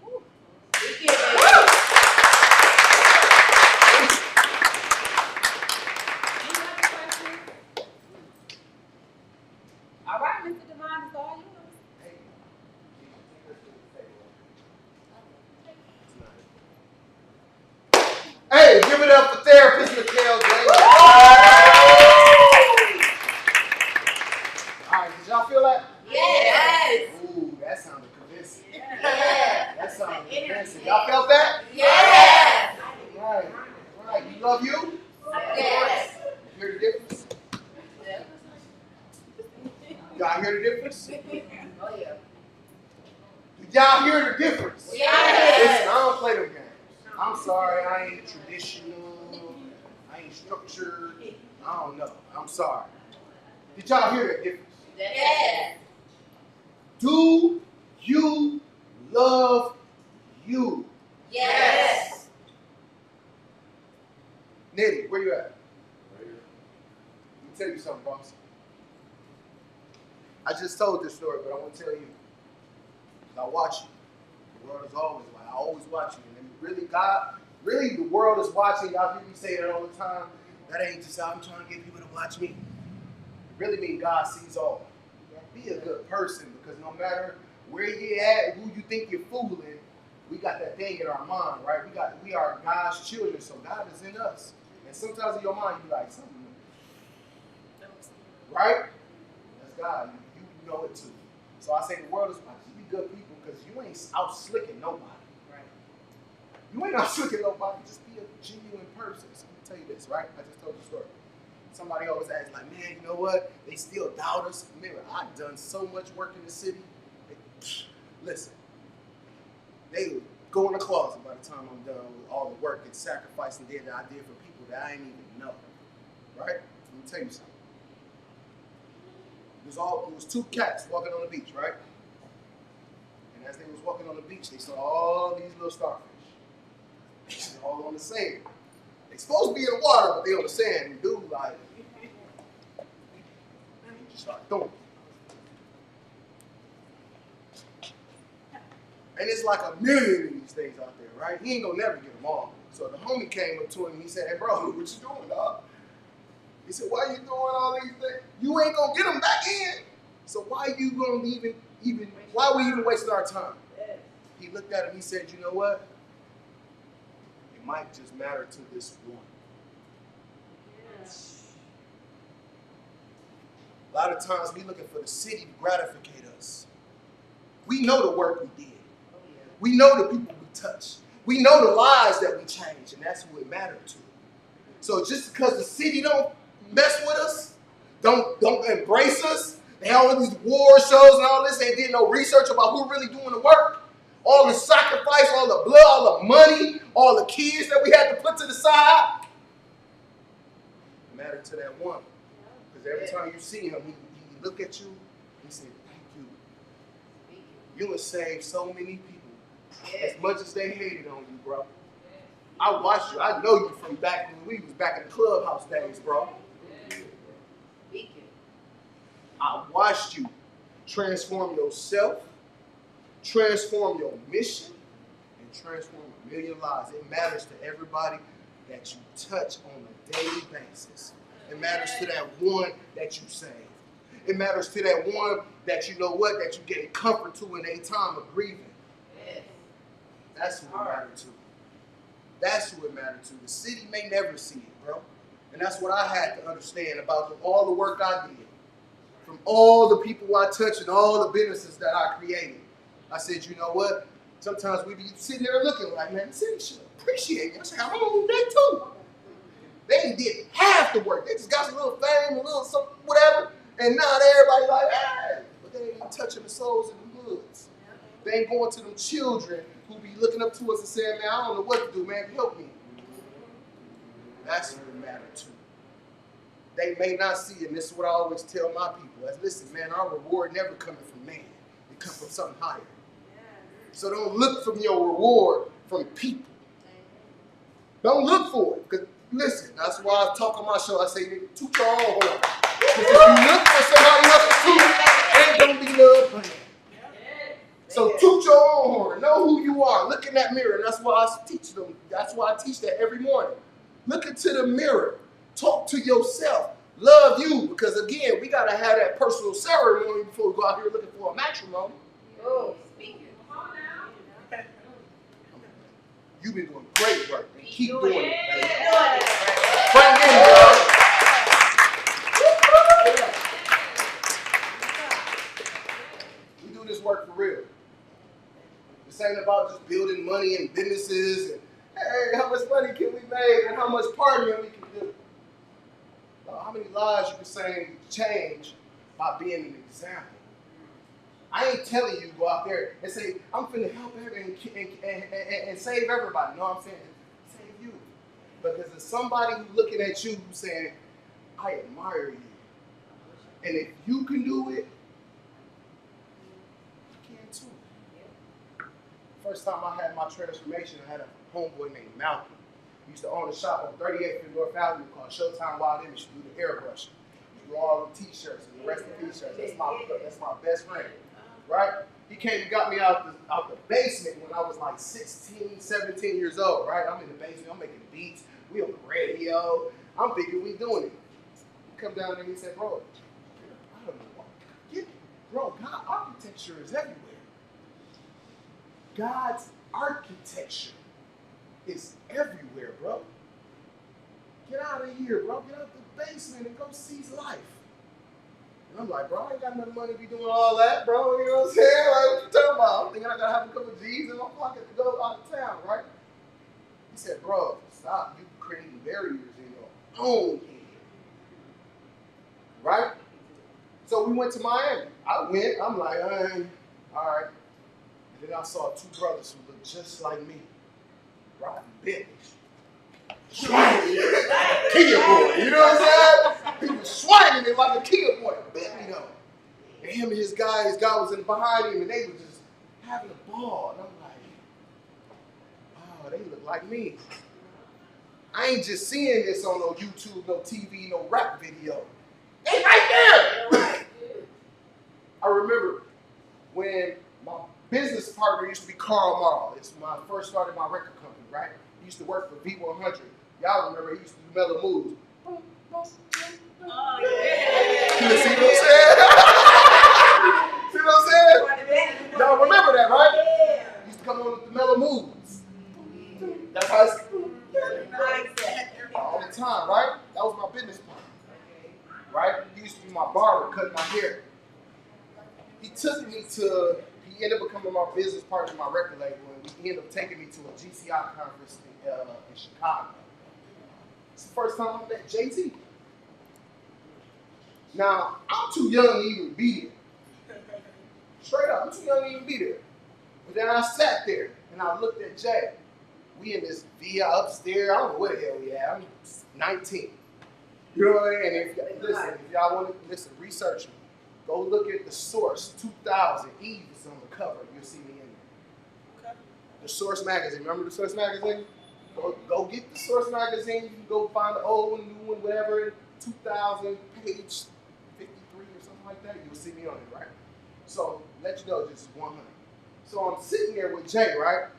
you. Woo. Any other questions? All right, Mr. Devon, it's all yours.
Hey, give it up for therapist Mikhail James. All right, did y'all feel that?
Yes.
Ooh, that sounded convincing.
Yes.
That sounded convincing. Y'all felt that?
Yes.
Right. Right. You love you?
Yes.
You hear the difference? Y'all hear the difference?
Oh yeah.
Y'all hear the difference?
Yes.
Listen, I don't play them games. I'm sorry, I ain't traditional. I ain't structured. I don't know. I'm sorry. Did y'all hear that difference?
Yes.
Do you love you?
Yes.
Nitty, where you at? Right here. Let me tell you something, boss. I just told this story, but I want to tell you. I watch you. The world is always like, I always watch you. And really, God, really the world is watching. Y'all hear me say that all the time. That ain't just I'm trying to get people to watch me. It really means God sees all. Be a good person because no matter where you at, who you think you're fooling, we got that thing in our mind, right? We are God's children, so God is in us. And sometimes in your mind, you be like, something, right? That's God. You know it too. So I say the world is watching. Be good people because you ain't out slicking nobody. Right? You ain't out slicking nobody. Just be a genuine person. So let me tell you this, right? I just told the story. Somebody always asks, like, man, you know what? They still doubt us. Remember, I've done so much work in the city. Listen, they would go in the closet by the time I'm done with all the work and sacrifice and that I did for people that I ain't even know. Right? Let me tell you something. It was two cats walking on the beach, right? And as they was walking on the beach, they saw all these little starfish. They're all on the sand. They supposed to be in the water, but they on the sand. And dude, like, he just started throwing. And it's like a million of these things out there, right? He ain't gonna never get them all. So the homie came up to him and he said, hey, bro, what you doing, dog? He said, why you doing all these things? You ain't gonna get them back in. So why you gonna why are we even wasting our time? He looked at him, he said, you know what? It might just matter to this one. A lot of times we looking for the city to gratificate us. We know the work we did. We know the people we touched. We know the lives that we changed, and that's who it mattered to. So just because the city don't mess with us, don't embrace us, they have all these war shows and all this, they did no research about who really doing the work, all the sacrifice, all the blood, all the money, all the kids that we had to put to the side, it mattered to that one. Because every time you see him, he look at you, he said, thank you. You have saved so many people. As much as they hated on you, bro. I watched you. I know you from back when we was back in the clubhouse days, bro. I watched you transform yourself, transform your mission, and transform a million lives. It matters to everybody that you touch on a daily basis. It matters to that one that you save. It matters to that one that you know what, that you get comfort to in a time of grieving. That's who it mattered to. That's who it mattered to. The city may never see it, bro. And that's what I had to understand about all the work I did. From all the people I touched and all the businesses that I created. I said, you know what? Sometimes we be sitting there looking like, man, the city should appreciate it. I said, I'm on day 2. They ain't did half the work. They just got some little fame, a little something, whatever. And now everybody like, hey. But they ain't touching the souls in the hoods. They ain't going to them children who be looking up to us and saying, man, I don't know what to do, man. Help me. That's what it matters too. They may not see it, and this is what I always tell my people. Listen, man, our reward never coming from man. It comes from something higher. So don't look for your reward from people. Don't look for it. Because listen, that's why I talk on my show. I say, toot your own horn. Because if you look for somebody else's toot, ain't gonna be love playing. So toot your own horn. Know who you are. Look in that mirror. And that's why I teach them. That's why I teach that every morning. Look into the mirror. Talk to yourself. Love you. Because again, we gotta have that personal ceremony before we go out here looking for a matrimony.
Oh, speaking.
You've been doing great work. And keep doing it.
Yeah.
Bring it in, bro. We do this work for real. This ain't about just building money and businesses and hey, how much money can we make and how much partying we can do. How many lives you can say change by being an example? I ain't telling you to go out there and say, I'm finna help everybody and save everybody. You know what I'm saying? Save you. Because there's somebody who's looking at you saying, I admire you. And if you can do it, you can too. First time I had my transformation, I had a homeboy named Malcolm. He used to own a shop on 38th and North Avenue called Showtime Wild Image. He do the airbrush. He do all the t-shirts and the rest of the t-shirts. That's my best friend. Right? He came and got me out the basement when I was like 16, 17 years old, right? I'm in the basement, I'm making beats, we on the radio, I'm thinking we doing it. He come down there and he said, bro, I don't know what. Bro, God, architecture is everywhere. God's architecture is everywhere, bro. Get out of here, bro. Get out the basement and go seize life. And I'm like, bro, I ain't got enough money to be doing all that, bro. You know what I'm saying? Like, what you talking about? I'm thinking I gotta have a couple of G's in my pocket to go out of town, right? He said, bro, stop. You creating barriers in your own head. Right? So we went to Miami. I went. I'm like, all right. And then I saw 2 brothers who looked just like me, riding Bentleys. Kia boy, you know what I'm saying? He was swinging it like a Kia boy, Bentley though. And him and his guy was in behind him, and they were just having a ball. And I'm like, oh, they look like me. I ain't just seeing this on no YouTube, no TV, no rap video. They right there. I remember when my business partner used to be Carl Marl. It's when I first started my record company, right? He used to work for V100. Y'all remember he used to do Mellow Moves.
Oh, yeah.
You see what I'm saying? See what I'm saying? Y'all remember that, right?
Yeah.
He used to come on with the Mellow Moves. That's how it's all the time, right? That was my business partner. Right? He used to be my barber, cutting my hair. He ended up becoming my business partner in my record label, and he ended up taking me to a GCI conference in Chicago. It's the first time I met Jay-Z. Now, I'm too young to even be there. Straight up, I'm too young to even be there. But then I sat there, and I looked at Jay. We in this villa upstairs. I don't know where the hell we at. I'm 19. You know what I mean? And if y'all want to listen, research me. Go look at The Source 2000. Eve is on the cover. You'll see me in there. Okay. The Source magazine. Remember The Source magazine? Go get The Source magazine. You can go find the old one, new one, whatever. 2000, page 53 or something like that. You'll see me on it, right? So let you know, just 100. So I'm sitting there with Jay, right?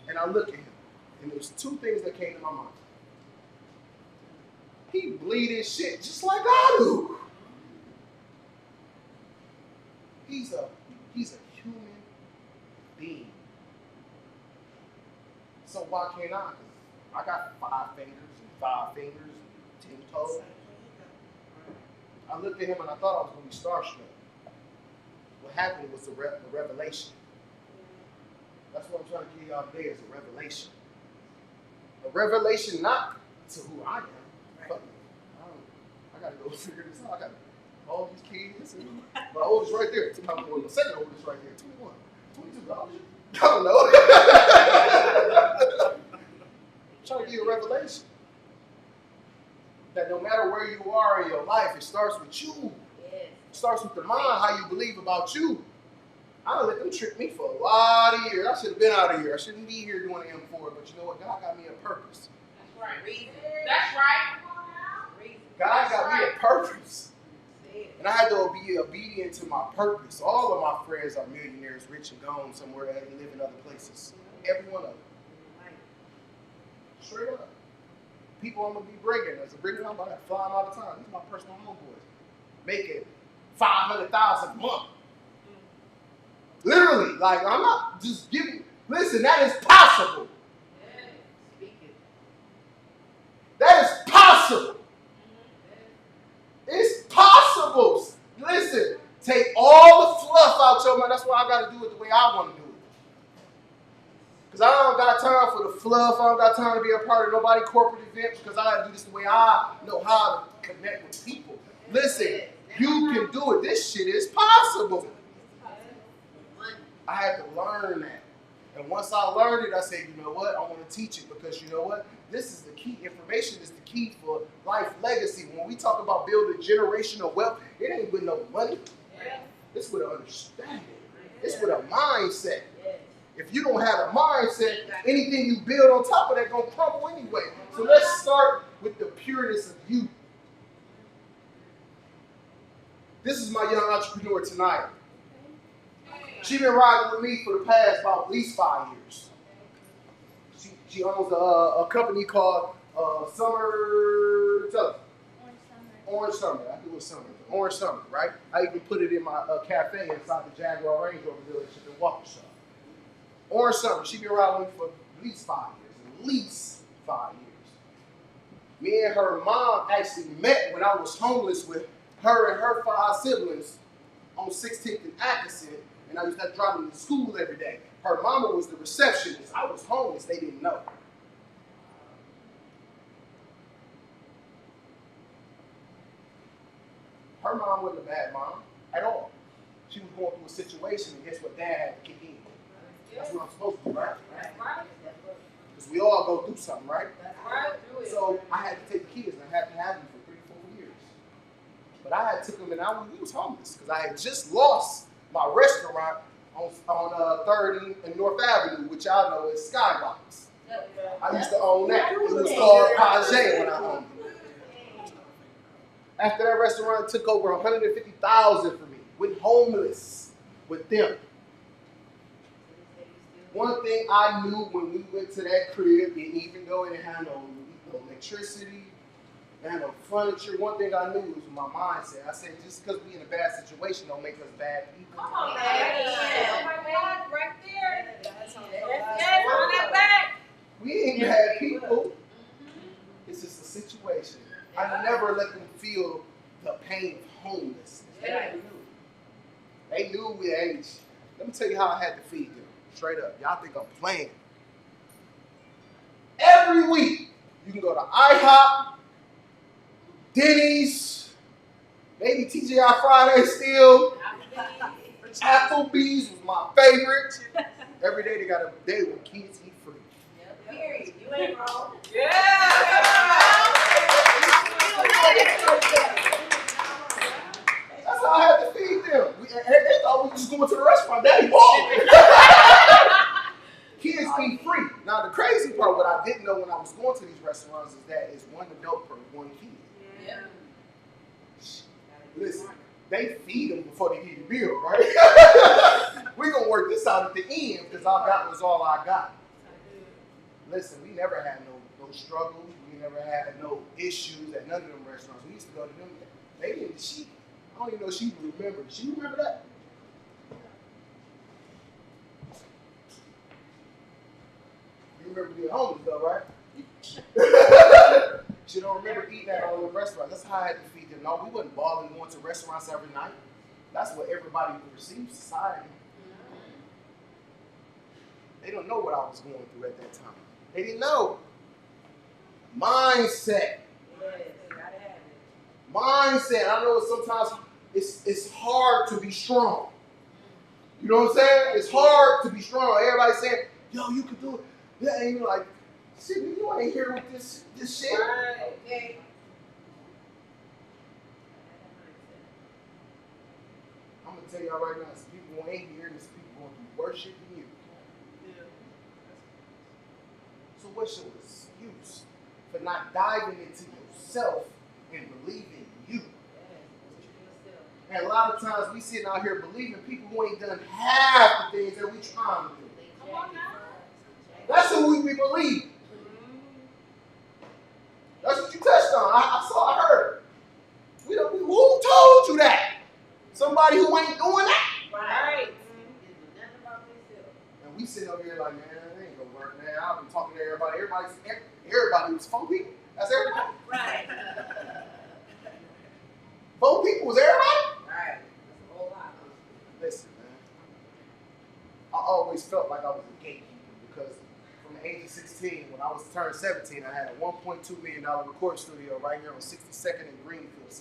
And I look at him, and there's 2 things that came to my mind. He bleed his shit just like I do. He's a human being. So why can't I? I got 5 fingers and 5 fingers and 10 toes. I looked at him and I thought I was going to be starstruck. What happened was a revelation. That's what I'm trying to give y'all today is a revelation. A revelation not to who I am. Fuck it. I gotta go figure this out. I got all these kids. And my oldest right there. My second oldest right there. 21. 22. I don't know. I'm trying to give you a revelation. That no matter where you are in your life, it starts with you. It starts with the mind, how you believe about you. I don't let them trick me for a lot of years. I should have been out of here. I shouldn't be here doing an M4, but you know what? God got me a purpose.
That's right. Reason. That's right.
God got me a purpose. And I had to be obedient to my purpose. All of my friends are millionaires, rich and gone somewhere, and live in other places. Every one of them. Straight up. People I'm going to be bringing. As a brigand, I'm about to fly them all the time. These are my personal homeboys. Making $500,000 a month. Literally. Like, I'm not just giving. Listen, that is possible. That is possible. It's possible. Listen, take all the fluff out your mind. That's why I got to do it the way I want to do it. Because I don't got time for the fluff. I don't got time to be a part of nobody corporate event because I got to do this the way I know how to connect with people. Listen, you can do it. This shit is possible. I had to learn that. And once I learned it, I said, you know what? I want to teach it because you know what? This is the key. Information is the key for life legacy. When we talk about building generational wealth, it ain't with no money. It's with an understanding. It's with a mindset. If you don't have a mindset, anything you build on top of that going to crumble anyway. So let's start with the pureness of you. This is my young entrepreneur tonight. She's been riding with me for the past about at least 5 years. She owns a company called Orange Summer. I think it was Summer. Orange Summer, right? I even put it in my cafe inside the Jaguar Range Rover dealership in Waukesha. Orange Summer. She's been riding with me for at least 5 years. At least 5 years. Me and her mom actually met when I was homeless with her and her 5 siblings on 16th and Atkinson. And I used to drive them to school every day. Her mama was the receptionist. I was homeless. They didn't know. Her mom wasn't a bad mom at all. She was going through a situation, and guess what? Dad had to kick in. That's what I'm supposed to do, right? Because we all go through something, right? So I had to take the kids, and I had to have them for 3-4 years. But I had took them, and we was homeless because I had just lost my restaurant on 3rd and North Avenue, which y'all know is Skybox. I used to own that. It was called Page when I owned it. After that restaurant, it took over $150,000 for me. Went homeless with them. One thing I knew when we went to that crib, and even though it had no electricity, it had no furniture, one thing I knew was my mindset. I said, just because we in a bad situation don't make us bad people.
Come on, man. Oh my God, right there. Yes, on that back.
We ain't bad people. It's just a situation. I never let them feel the pain of homelessness. They knew we ain't. Let me tell you how I had to feed them. Straight up. Y'all think I'm playing. Every week, you can go to IHOP, Denny's, maybe TGI Friday still. Applebee's was my favorite. Every day they got a day when kids eat free.
Period. You ain't wrong.
That's how I had to feed them. They thought we were just going to the restaurant. Daddy bought. Kids eat free. Now the crazy part, what I didn't know when I was going to these restaurants is that it's 1 adult per 1 kid.
Yeah.
Listen, they feed them before they eat a meal, right? We're going to work this out at the end because all I got was all I got. Listen, we never had no struggles. We never had no issues at none of them restaurants. We used to go to them. They didn't cheat. I don't even know if she remembered. She remember that? You remember being homeless though, right? She don't remember eating at all the restaurants. That's how I had to feed them. No, we wasn't balling going to restaurants every night. That's what everybody perceived society. They don't know what I was going through at that time. They didn't know. Mindset. Mindset. I know sometimes it's hard to be strong. You know what I'm saying? It's hard to be strong. Everybody's saying, yo, you can do it. Yeah, and you're like, shit, you ain't here with this shit.
Okay.
I'm gonna tell y'all right now, some people who ain't here, and some people going to be worshiping you. So what's your excuse for not diving into yourself and believing you? And a lot of times we sitting out here believing people who ain't done half the things that we trying to do.
Come on now.
That's who we believe. That's what you touched on. I heard. Who told you that? Somebody who ain't doing that.
Right.
And we sit over here like, man, that ain't gonna work, man. I've been talking to everybody. Everybody was 4 people. That's everybody.
Right.
4 people was everybody?
Right. That's a whole lot.
Listen, man. I always felt like I was a gatekeeper because from the age of 16, when I was turned 17, I had a $1.2 million recording studio right here on 62nd and Greenfield.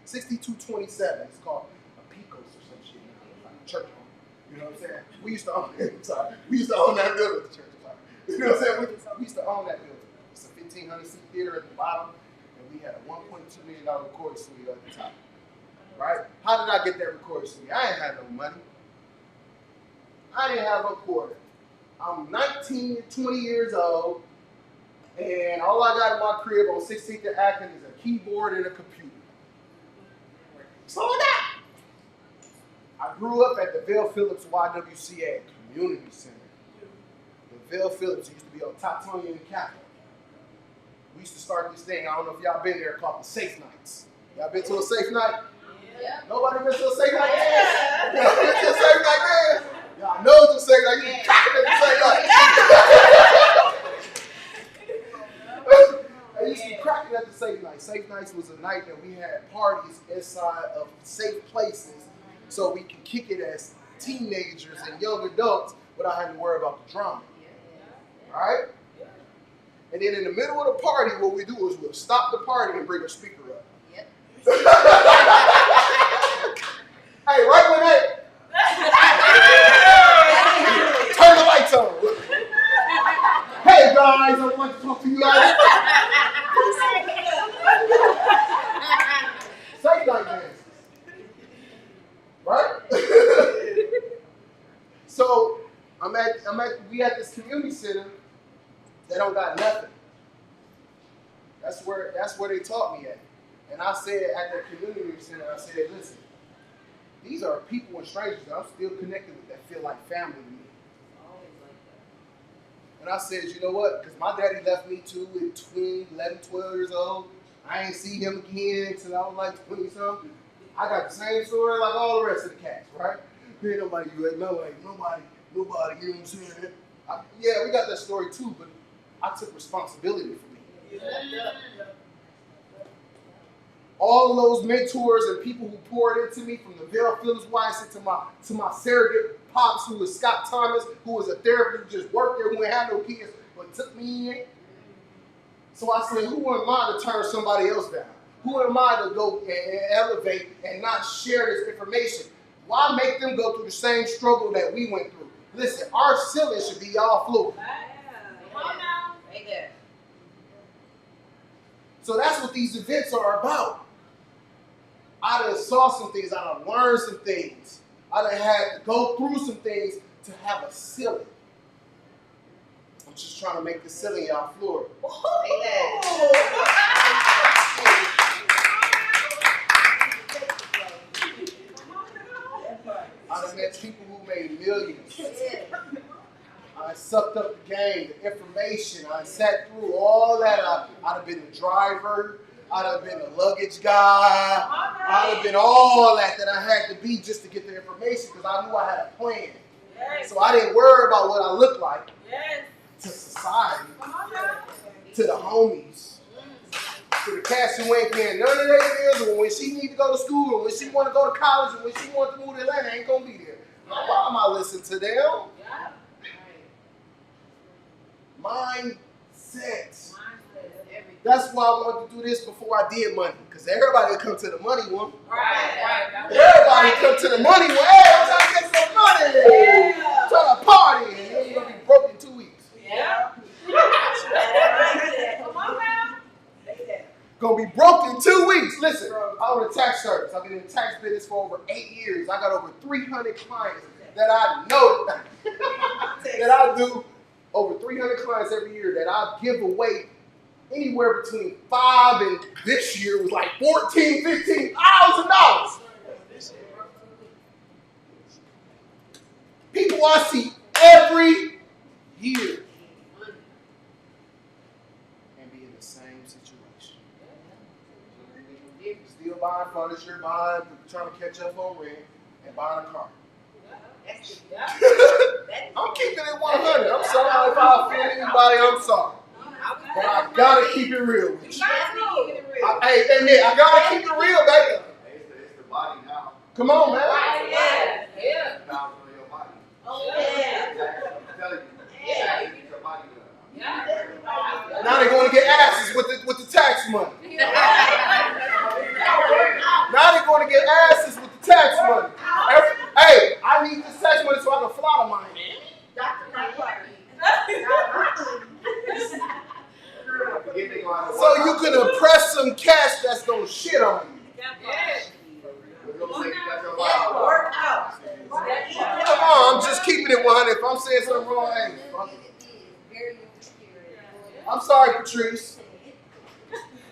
6227. It's called a Picos or some shit. Like a church home. You know what I'm saying? We used to own it. Sorry. We used to own that building at the church. Sorry. You know what I'm saying? We used to own that building. It's a 1,500 seat theater at the bottom, and we had a $1.2 million recording studio at the top. Right? How did I get that recording studio? I ain't had no money. I didn't have a quarter. I'm 19, 20 years old, and all I got in my crib on 16th and Atkins is a keyboard and a computer. So that. I grew up at the Ville Phillips YWCA Community Center. The Ville Phillips used to be on Tatonia and Capitol. We used to start this thing, I don't know if y'all been there, called the Safe Nights. Y'all been to a Safe Night?
Yeah.
Nobody been to a Safe Night dance? Y'all been to a Safe Night dance? Y'all know it's a Safe Night. You can crack it at the Safe Night. I used to be cracking at the Safe Night. Safe Nights was a night that we had parties inside of safe places so we can kick it as teenagers and young adults without having to worry about the drama. Right? And then in the middle of the party, what we do is we'll stop the party and bring a speaker up.
Yep.
Hey, right when they turn the lights on. Hey guys, I would like to talk to you guys. Safe night dances. Right? So we at this community center. They don't got nothing. That's where they taught me at. And I said at the community center, I said, listen, these are people and strangers that I'm still connected with that feel like family to me. And I said, you know what? Because my daddy left me too at 11, 12 years old. I ain't see him again until I was like 20 something. I got the same story like all the rest of the cats, right? Ain't nobody, nobody, you know what I'm saying? Yeah, we got that story too, but I took responsibility for me. All of those mentors and people who poured into me, from the Ville Phillips YC to my surrogate pops, who was Scott Thomas, who was a therapist who just worked there, who ain't had no kids, but took me in. So I said, who am I to turn somebody else down? Who am I to go and elevate and not share this information? Why make them go through the same struggle that we went through? Listen, our ceiling should be y'all floor.
Come on now. Right there.
So that's what these events are about. I done saw some things, I done learned some things. I done had to go through some things to have a ceiling. I'm just trying to make the ceiling y'all floor. I done met people who made millions. I sucked up the game, the information. I sat through all that. I'd have been the driver. I'd have been the luggage guy. I'd have been all that I had to be just to get the information, because I knew I had a plan. So I didn't worry about what I looked like to society, to the homies, to the cats who ain't paying none of their bills, or when she need to go to school, or when she want to go to college, or when she want to move to Atlanta, ain't going to be there. Why am I listening to them? Mindset. That's why I wanted to do this before I did money. Because everybody come to the money one.
Right.
Everybody come to the money one. Hey, I'm trying to get some money. I'm trying to party. And then you're going to be broke in 2 weeks.
Yeah.
Come on now.
Gonna be broke in 2 weeks. Listen, I own a tax service. I've been in the tax business for over 8 years. I got over 300 clients that I know that I do over 300 clients every year that I give away anywhere between $5 and this year was like $14,000, $15,000. People I see every year and be in the same situation. Still buying furniture, trying to catch up on rent, and buying a car. I'm keeping it 100. I'm sorry if I offend anybody. I'm sorry. But I gotta keep it real with you. Hey, Nick, I gotta keep it real, baby.
It's the body now.
Come on, man.
Yeah.
It's power on your body. I'm telling you. It's your body now.
Now they're going to get asses with the tax money. Now they're going to get asses with the tax money. Hey, I need this tax money so I can fly to Miami. So you can impress some cash that's going to shit on you. Come on, I'm just keeping it 100. If I'm saying something wrong, hey, fuck it. I'm sorry, Patrice.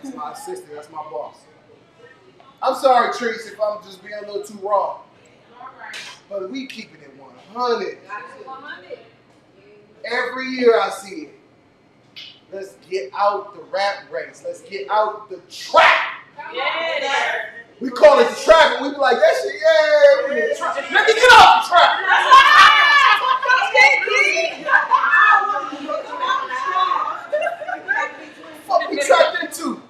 That's my assistant. That's my boss. I'm sorry, Patrice, if I'm just being a little too raw. But we keeping it 100. Every year I see it. Let's get out the rat race. Let's get out the trap. We call it the trap, and we be like, that shit, yeah, we in the trap. Let me get off the trap. Fuck we trapped into?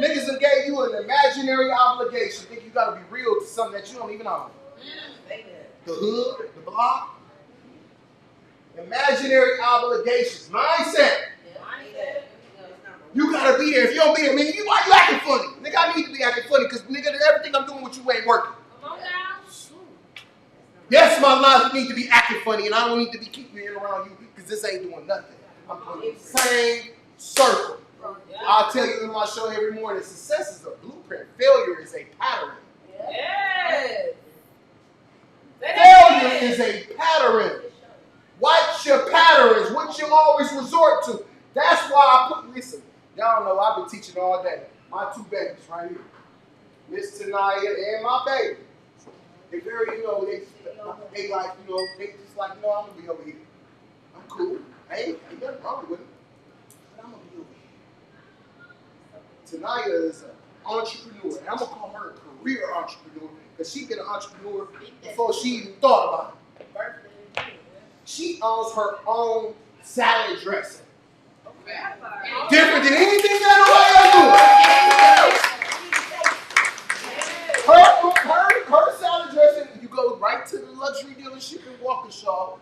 Niggas done gave you an imaginary obligation. Think you gotta be real to something that you don't even own. The hood, the block. Imaginary obligations. Mindset. You gotta be there. If you don't be there, nigga, why you acting funny? Nigga, I need to be acting funny because nigga, everything I'm doing with you ain't working. Yes, my life need to be acting funny, and I don't need to be keeping it around you because this ain't doing nothing. I'm doing the same circle. I'll tell you in my show every morning, success is a blueprint. Failure is a pattern. Failure is a pattern. What's your patterns? What you always resort to? That's why I put, listen, y'all know I've been teaching all day. My two babies right here. Miss Tanaya and my baby. They very, they like, they just like, I'm going to be over here. I'm cool. Ain't nothing wrong with it. But I'm going to be over here. Tanaya is an entrepreneur. And I'm going to call her a career entrepreneur because she's been an entrepreneur before she even thought about it. She owns her own salad dressing. Different than anything that nobody else doing. Her salad dressing, you go right to the luxury dealership in Waukesha,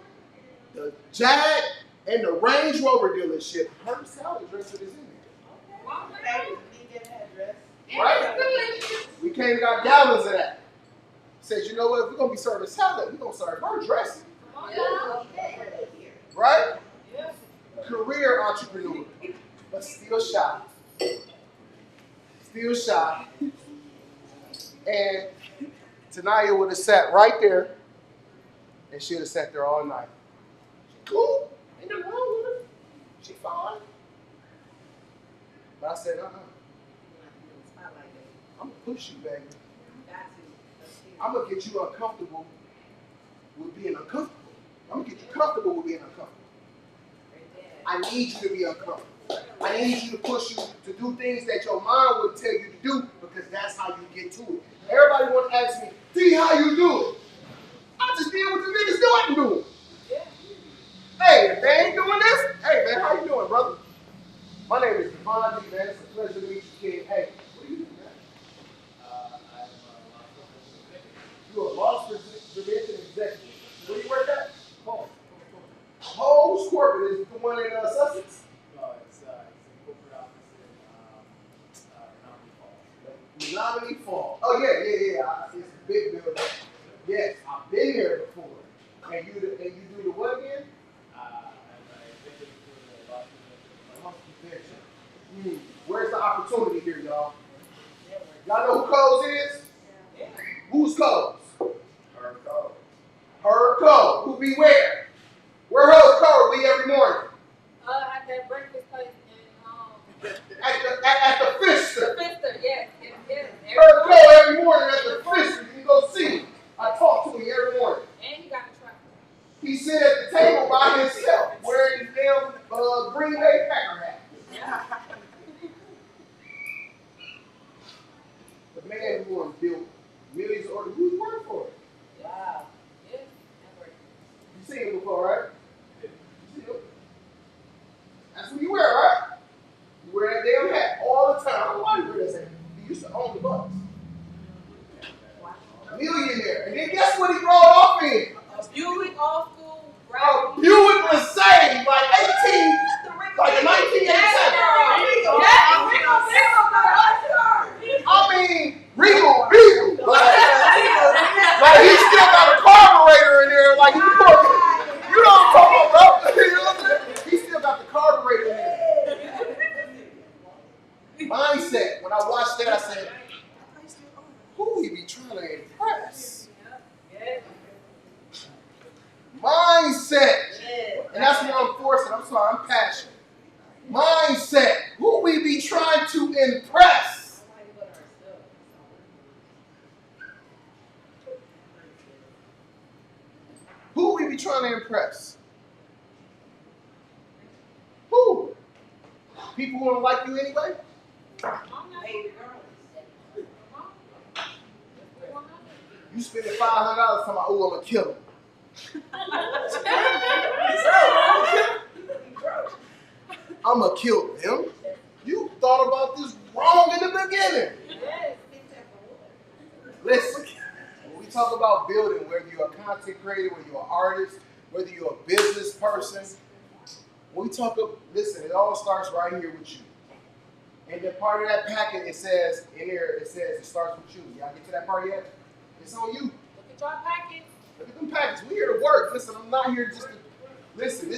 the Jag and the Range Rover dealership. Her salad dressing is in there. Right? We came and got gallons of that. Said, you know what? If we're going to be serving salad, we're going to serve her dressing. Right? Career entrepreneur, but still shy. Still shy. And Tanaya would have sat right there, and she'd have sat there all night. She cool. Ain't nothing wrong with her. She fine. But I said, I'm going to push you, baby. I'm going to get you uncomfortable with being uncomfortable. I'm going to get you comfortable with being uncomfortable. I need you to be uncomfortable. I need you to push you to do things that your mind would tell you to do because that's how you get to it. Everybody want to ask me, D, how you do it? I just did what the niggas know I can do it. Hey, if they ain't doing this, hey, man, how you doing, brother? My name is Devon D, man. It's a pleasure to meet you, kid. Hey, what do you do, man? You're a loss prevention executive. Where you work at? Ho's Corporate is the one in Sussex. Nominee Fall. Oh yeah. It's a big building. Yes, I've been there before. And you do the what again? Loss prevention. Where's the opportunity here, y'all? Y'all know who Coles is? Who's Coles? Her Cole. Her Cole. Who be where? Where her Cole be every morning?
At that breakfast place in
At the Fister.
the Fister, yes.
Her Cole every morning at the Fister. You can go see him. I talk to him every morning.
And he got a truck.
He sit at the table by himself, wearing his damn Green Bay Packer hat. The man who built millions of orders, who's worked for it?
Wow. Yeah.
You seen him before, right? You see him? That's what you wear, right? You wear that damn hat all the time. I don't know why you wear that hat. He used to own the Bucks. Millionaire. And then guess what he rolled off in?
A Buick old school,
A
right?
Buick Mercedes, like 1987. I mean, Regal. Like he still got a carburetor in there. Like you know what I'm talking about, bro? You know what I'm saying? He still got the carburetor in there. Mindset. When I watched that, I said, who he be trying to impress? Mindset. And that's what I'm forcing. I'm sorry, I'm passionate. Mindset. Who we be trying to impress? Who we be trying to impress? Who? People who don't like you anyway? You spending $500 talking about, oh, I'm going to kill him. I'm going to kill him. You thought about this wrong in the beginning. Listen, when we talk about building, whether you're a content creator, whether you're an artist, whether you're a business person, when we talk about, listen, it all starts right here with you. And then part of that packet, it says, in there, it says it starts with you. Y'all get to that part yet? It's on you.
Look at your packets.
Look at them packets. We're here to work. Listen, I'm not here just to, listen,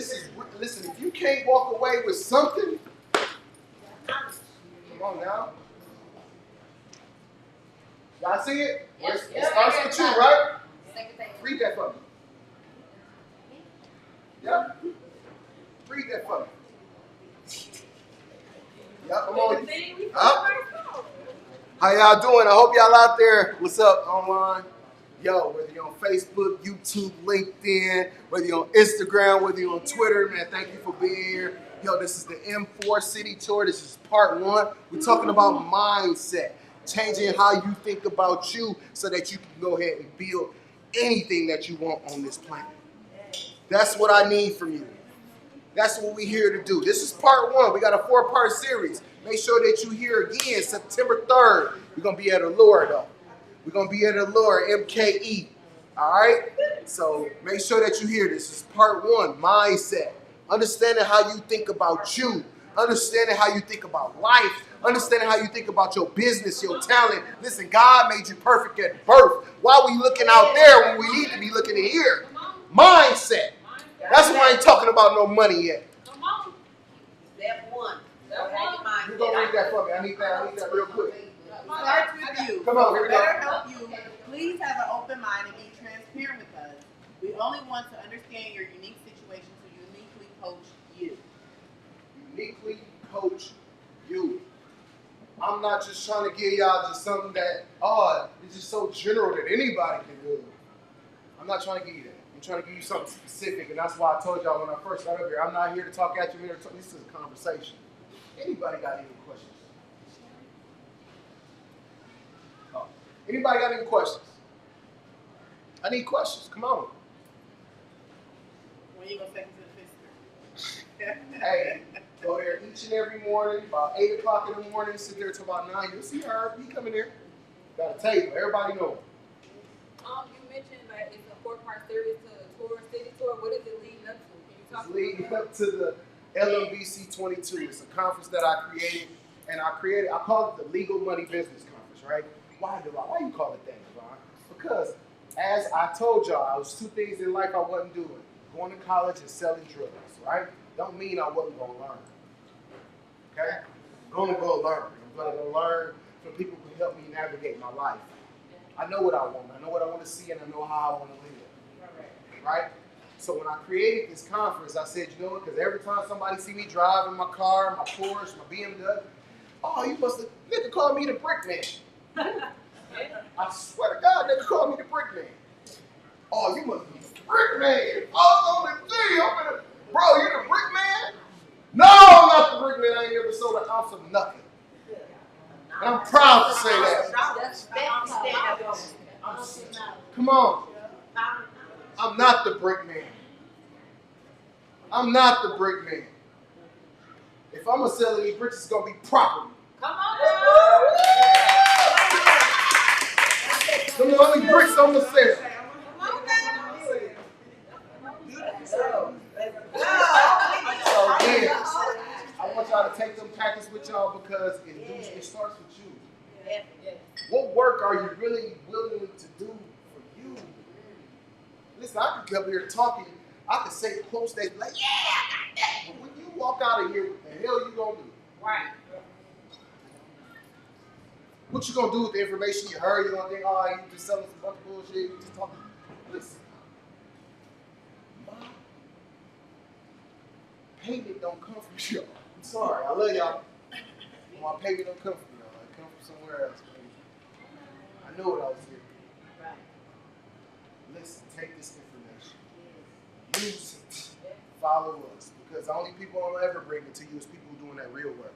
listen, if you can't walk away with something, come on now. Y'all see it?
Yes,
It starts with you, right?
Second thing.
Read that for me. Yep. Read that for me. Yep, come on. Up. How y'all doing? I hope y'all out there. What's up online? Yo, whether you're on Facebook, YouTube, LinkedIn, whether you're on Instagram, whether you're on Twitter, man, thank you for being here. Yo, this is the M4 City Tour. This is part 1. We're talking about mindset, changing how you think about you so that you can go ahead and build anything that you want on this planet. That's what I need from you. That's what we're here to do. This is part 1. We got a 4-part series. Make sure that you hear again September 3rd. We're going to be at Allure, though. We're going to be at Allure, MKE. All right? So make sure that you hear this. This is part 1, mindset. Understanding how you think about you. Understanding how you think about life. Understanding how you think about your business, your talent. Listen, God made you perfect at birth. Why are we looking out there when we need to be looking in here? Mindset. That's why I ain't talking about no money yet.
Step 1.
You go read that for me. I need that real quick.
Starts with you.
Come on, here we go.
Better help you. Please have an open mind and be transparent with us. We only want to understand your unique situation to uniquely coach you.
Uniquely coach you. I'm not just trying to give y'all just something that, it's just so general that anybody can do. I'm not trying to give you that. I'm trying to give you something specific, and that's why I told y'all when I first got up here, I'm not here to talk at you. This is a conversation. Anybody got any questions? Oh. Anybody got any questions? I need questions. Come on.
When you gonna take me to the Fister?
Hey, go there each and every morning, about 8 o'clock in the morning, sit there till about 9. You'll see her. He coming there. Got a table. Everybody know.
You mentioned that it's a 4-part series to the tour, city tour. What is it leading up to? Can you talk
It's leading up to the LMBC 22. It's a conference that I created, and I call it the Legal Money Business Conference, right? Why you call it that, Devon? Because as I told y'all, I was 2 things in life I wasn't doing. Going to college and selling drugs, right? Don't mean I wasn't going to learn. Okay? I'm going to go learn. I'm going to go learn from people who help me navigate my life. I know what I want. I know what I want to see, and I know how I want to live. Right? So when I created this conference, I said, you know what? Because every time somebody see me driving my car, my Porsche, my BMW, oh, you must have, nigga called me the brick man. I swear to God, nigga called me the brick man. Oh, you must be the brick man. Oh, I'm gonna, bro, you the brick man? No, I'm not the brick man. I ain't never sold an ounce of nothing. And I'm proud to say that. Come on. I'm not the brick man. I'm not the brick man. If I'm gonna sell any bricks, it's gonna be property.
Come on.
Some of the only bricks I'm gonna sell. So yeah, I want y'all to take them packets with y'all because it starts with you. What work are you really willing to do for you? Listen, I could come here talking. I could say close days, like, yeah, I got that. But when you walk out of here, what the hell you gonna do?
Right.
What you gonna do with the information you heard? You gonna think, oh, you just selling some bunch of bullshit? You just talking. Listen, my payment don't come from y'all. I'm sorry, I love y'all. My payment don't come from y'all. It comes from somewhere else. I know what I was here. Listen, take this information. Use it. Follow us. Because the only people I'll ever bring it to you is people who are doing that real work.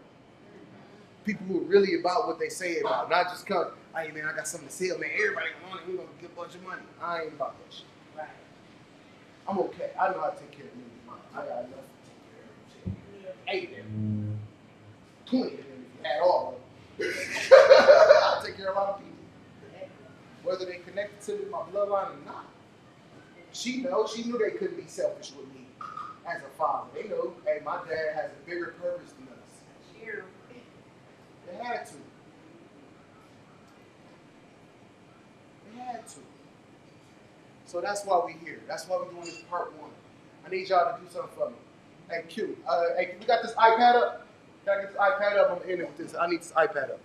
People who are really about what they say about. Not just come, hey man, I got something to sell, man. Everybody want it, we're gonna get a bunch of money. I ain't about that shit. Right. I'm okay. I know how to take care of me. I got enough to take care of them. 8 of them. 20 of them if you had all of them. I take care of a lot of people. Whether they connected to me, my bloodline or not. She knew they couldn't be selfish with me as a father. They know, hey, my dad has a bigger purpose than us.
Sure.
They had to. They had to. So that's why we're here. That's why we're doing this part 1. I need y'all to do something for me. Hey, Q, hey, we got this iPad up? Can I get this iPad up? I'm gonna end it with this. I need this iPad up.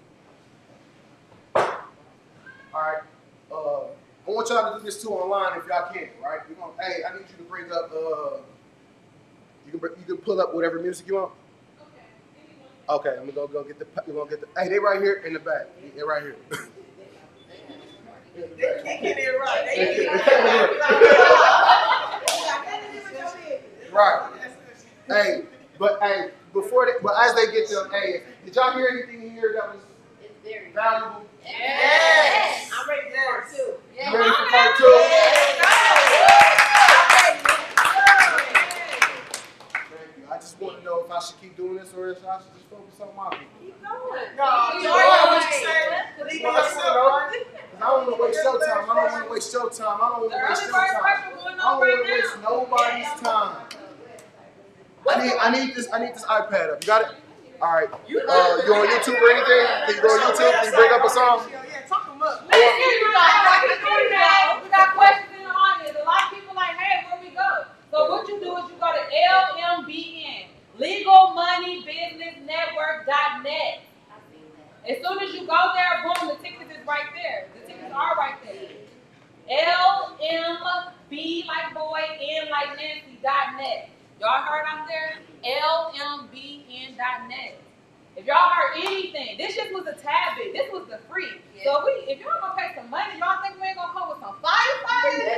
All right. I want y'all to do this too online if y'all can, right? Hey, I need you to bring up, you can pull up whatever music you want. Okay, I'm gonna go get the. Hey, they right here in the back. They right here.
They can't hear right.
Right. Hey, but as they get them, hey, did y'all hear anything here that was valuable?
Yes. I'm ready for part 2.
You ready for part 2? Thank you. I just want to know if I should keep doing this or if I should just focus on my people.
Keep going.
No, you know what you say. Leave yourself, right?
I don't want to waste your time. I don't want to waste your time. I don't want to waste your time. I don't want to waste nobody's time. I need this iPad up. You got it? All right. You on YouTube or anything? Can you go on YouTube? Can you bring up a song?
Yeah, talk them up.
We got questions in the audience. A lot of people like, hey, where we go? So what you do is you go to LMBN, LegalMoneyBusinessNetwork.net. As soon as you go there, boom, the tickets is right there. The tickets are right there. LMB like boy, N like Nancy.net. Y'all heard I'm there? LMBN.net. If y'all heard anything, this just was a tad bit. This was the free. So if y'all gonna pay some money, y'all think we ain't gonna come with some fire? What's going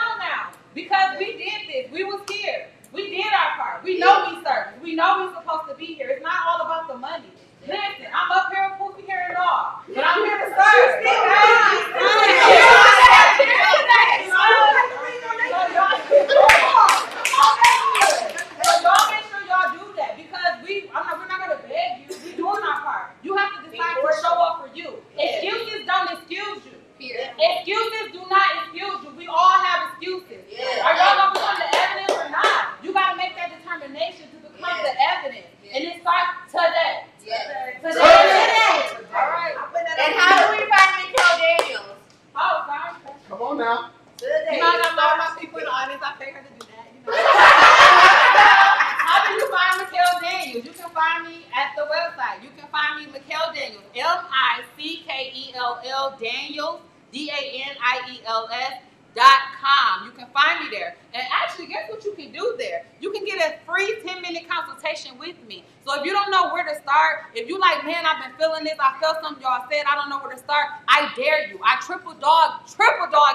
on now? Because we did this. We was here. We did our part. We know we served. We know we supposed to be here. It's not all about the money. Listen, I'm up here, poopy here and all, but I'm here to serve. Y'all make sure y'all do that because we're not gonna beg you. We're doing our part. You have to decide to show up for you. Excuses don't excuse you. Excuses do not excuse you. We all have excuses. Are y'all gonna become the evidence or not? You gotta make that determination to become the evidence, and it starts today. Today. MILWUKEE.com. You can find me there. And actually, guess what you can do there? You can get a free 10-minute consultation with me. So if you don't know where to start, if you like, man, I've been feeling this, I felt something y'all said, I don't know where to start, I dare you. I triple dog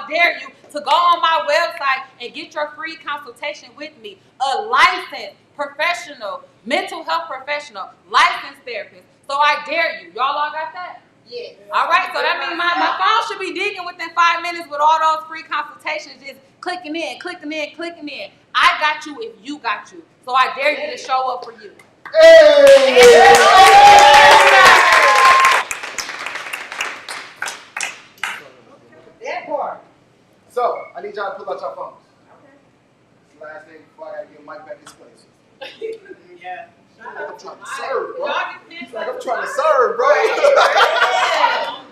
dare you to go on my website and get your free consultation with me. A licensed, professional, mental health professional, licensed therapist. So I dare you. Y'all all got that?
Yeah.
All right, so that means my phone should be digging within 5 minutes with all those free consultations, just clicking in. I got you if you got you. So I dare you to show up for you.
Hey!
That part.
So, I need y'all to pull out your phones.
Okay.
It's the last thing before I gotta get Mike back in his place.
Yeah.
I'm trying to serve, bro.
Y'all get
It's like I'm trying to serve, bro.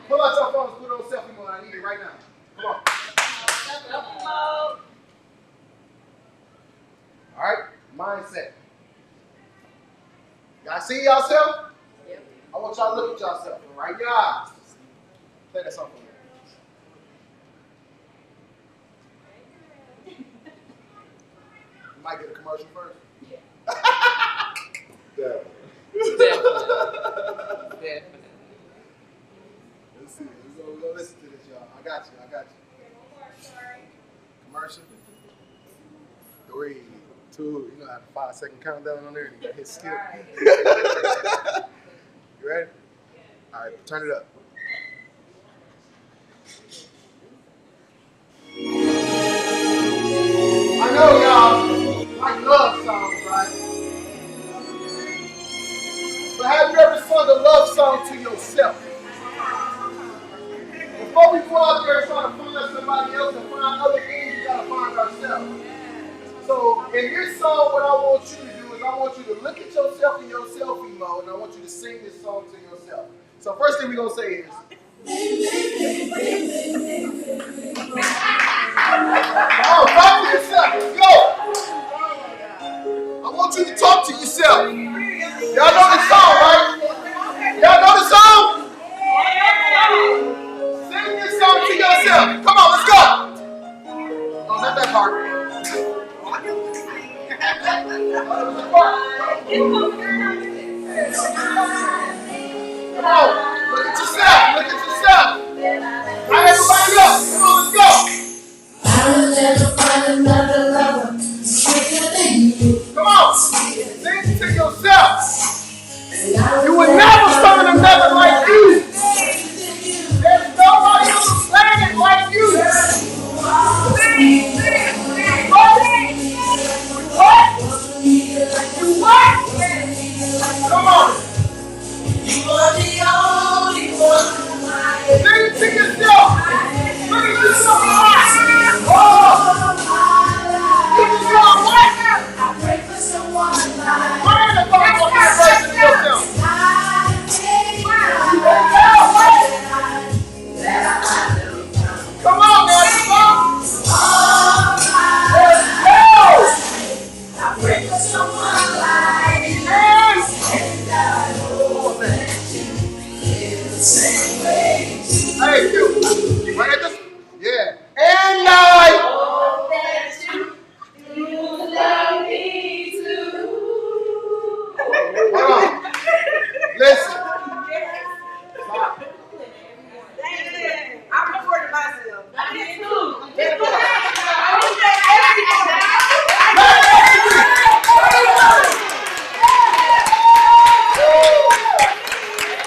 Pull out your phones, put it on selfie mode. I need it right now. Come on. All right, mindset. Y'all see yourself?
Yep.
I want y'all to look at yourself right in your eyes. Play that song for me. You might get a commercial first.
Definitely.
Definitely.
Let's see. We're gonna listen to this, y'all. I got you. Commercial. 3, 2. You know how to 5-second countdown on there and you hit skip. You ready? All right, turn it up. I know y'all like love songs, right? But have you ever sung a love song to yourself? Before we go out there and try to find somebody else and find other things, we gotta find ourselves. So in this song, what I want you to do is I want you to look at yourself in your selfie mode, and I want you to sing this song to yourself. So first thing we're gonna say is, come on, talk to yourself. Let's go. I want you to talk to yourself. Y'all know this song, right? Y'all know the song? Sing this song to yourself. Come on, let's go. Oh, not that part. Come on, look at yourself. Look at yourself. Not everybody else. Come on, let's go.
I will never find another lover sweeter than you.
Come on, sing to yourself. You would never find another like you. There's nobody on the planet like you. What? You what? Come on.
You are the only one.
Sing it to yourself. Look at yourself in the eye. Oh. You just got what?
I pray for someone like
Where the fuck are you praising yourself? Come on, man. Let's go.
I pray for someone like you.
Yes.
And I know that you feel the same way too.
Hey, you. Right at this. Yeah. And
Oh, that you love me too.
hold on. Listen. Stop.
I'm recording myself.
I did too.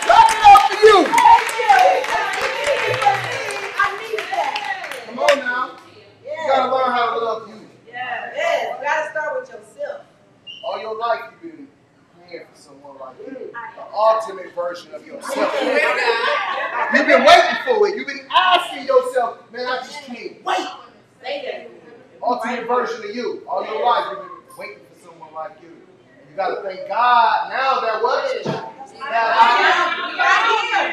Clap it up for you. Come on now. You gotta learn how to love you.
Yeah, you gotta start with yourself.
All your life you've been praying for someone like you. The ultimate version of yourself. You've been waiting for it. You've been asking yourself, man, I just can't wait. Ultimate version of you. All your life you've been waiting for someone like you. You gotta thank God now that what?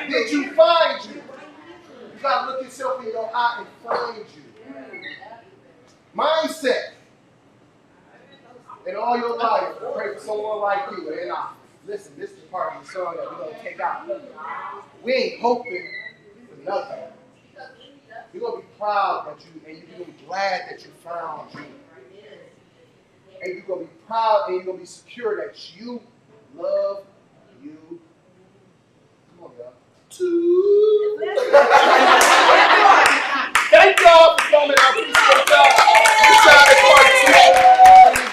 Did you find you? You gotta look yourself in your eye and find you. Mindset. In all your life, pray for someone like you. And listen, this is the part of the song that we're going to take out. We ain't hoping for nothing. You're gonna be proud that you, and you're gonna be glad that you found you. And you're gonna be proud and you're gonna be secure that you love you. Come on, y'all. Thank y'all for coming. I appreciate y'all. This time is part 2.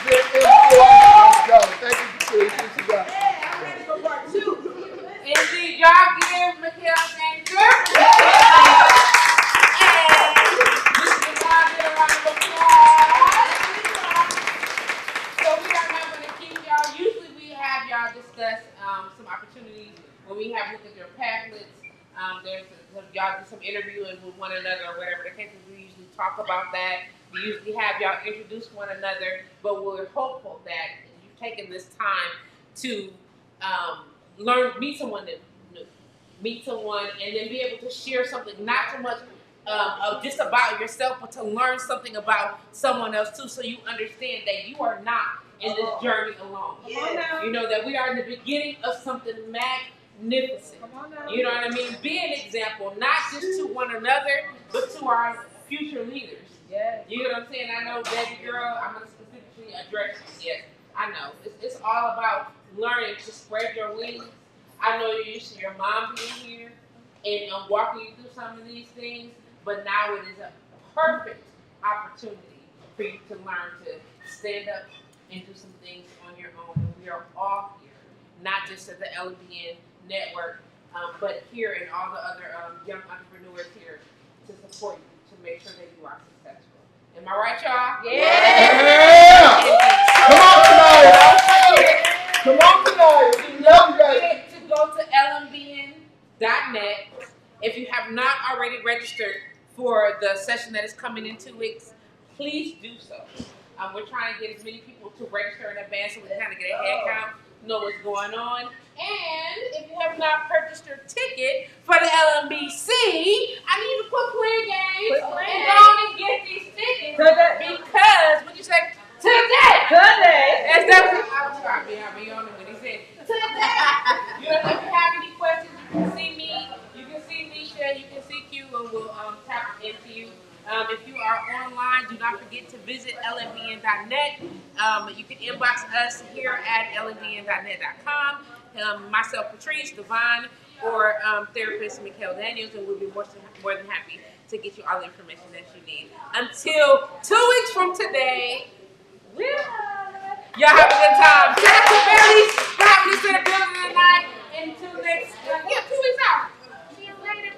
Let's go. Thank you for appreciate y'all.
I'm ready for part 2. Indeed, y'all give Mikhail thank you. Y'all discuss some opportunities when we have looked at your pamphlets. Y'all do some interviewing with one another or whatever the case is. We usually talk about that. We usually have y'all introduce one another, but we're hopeful that you've taken this time to meet someone new, and then be able to share something, not so much of just about yourself, but to learn something about someone else too, so you understand that you are not in this journey alone.
Yeah.
You know that we are in the beginning of something magnificent. You know what I mean? Be an example, not just to one another, but to our future leaders.
Yes.
You know what I'm saying? I know, baby girl, I'm going to specifically address you. Yes, I know. It's all about learning to spread your wings. I know you're used to your mom being here and walking you through some of these things, but now it is a perfect opportunity for you to learn to stand up and do some things on your own. And we are all here, not just at the LBN network, but here and all the other young entrepreneurs here to support you, to make sure that you are successful. Am I right, y'all?
Yeah! Come on tonight! We love you guys.
Don't forget to go to lmbn.net. If you have not already registered for the session that is coming in 2 weeks, please do so. We're trying to get as many people to register in advance so we kind of get a head count, know what's going on. And if you have not purchased your ticket for the LMBC, I need you to quit playing games and go and get these tickets. Because, what you say? Today! That's definitely, I was trying to be on it when he said, today! You know, if you have any questions, you can see me, you can see Nisha, you can see Q, and we'll tap into you. If you are online, do not forget to visit lmbn.net. You can inbox us here at lmbn.net.com. Myself, Patrice, Devon, or therapist Mikhail Daniels, and we'll be more than happy to get you all the information that you need. Until 2 weeks from today, y'all have a good time. Shout out to Billy for having us in the building tonight. Until next, 2 weeks out.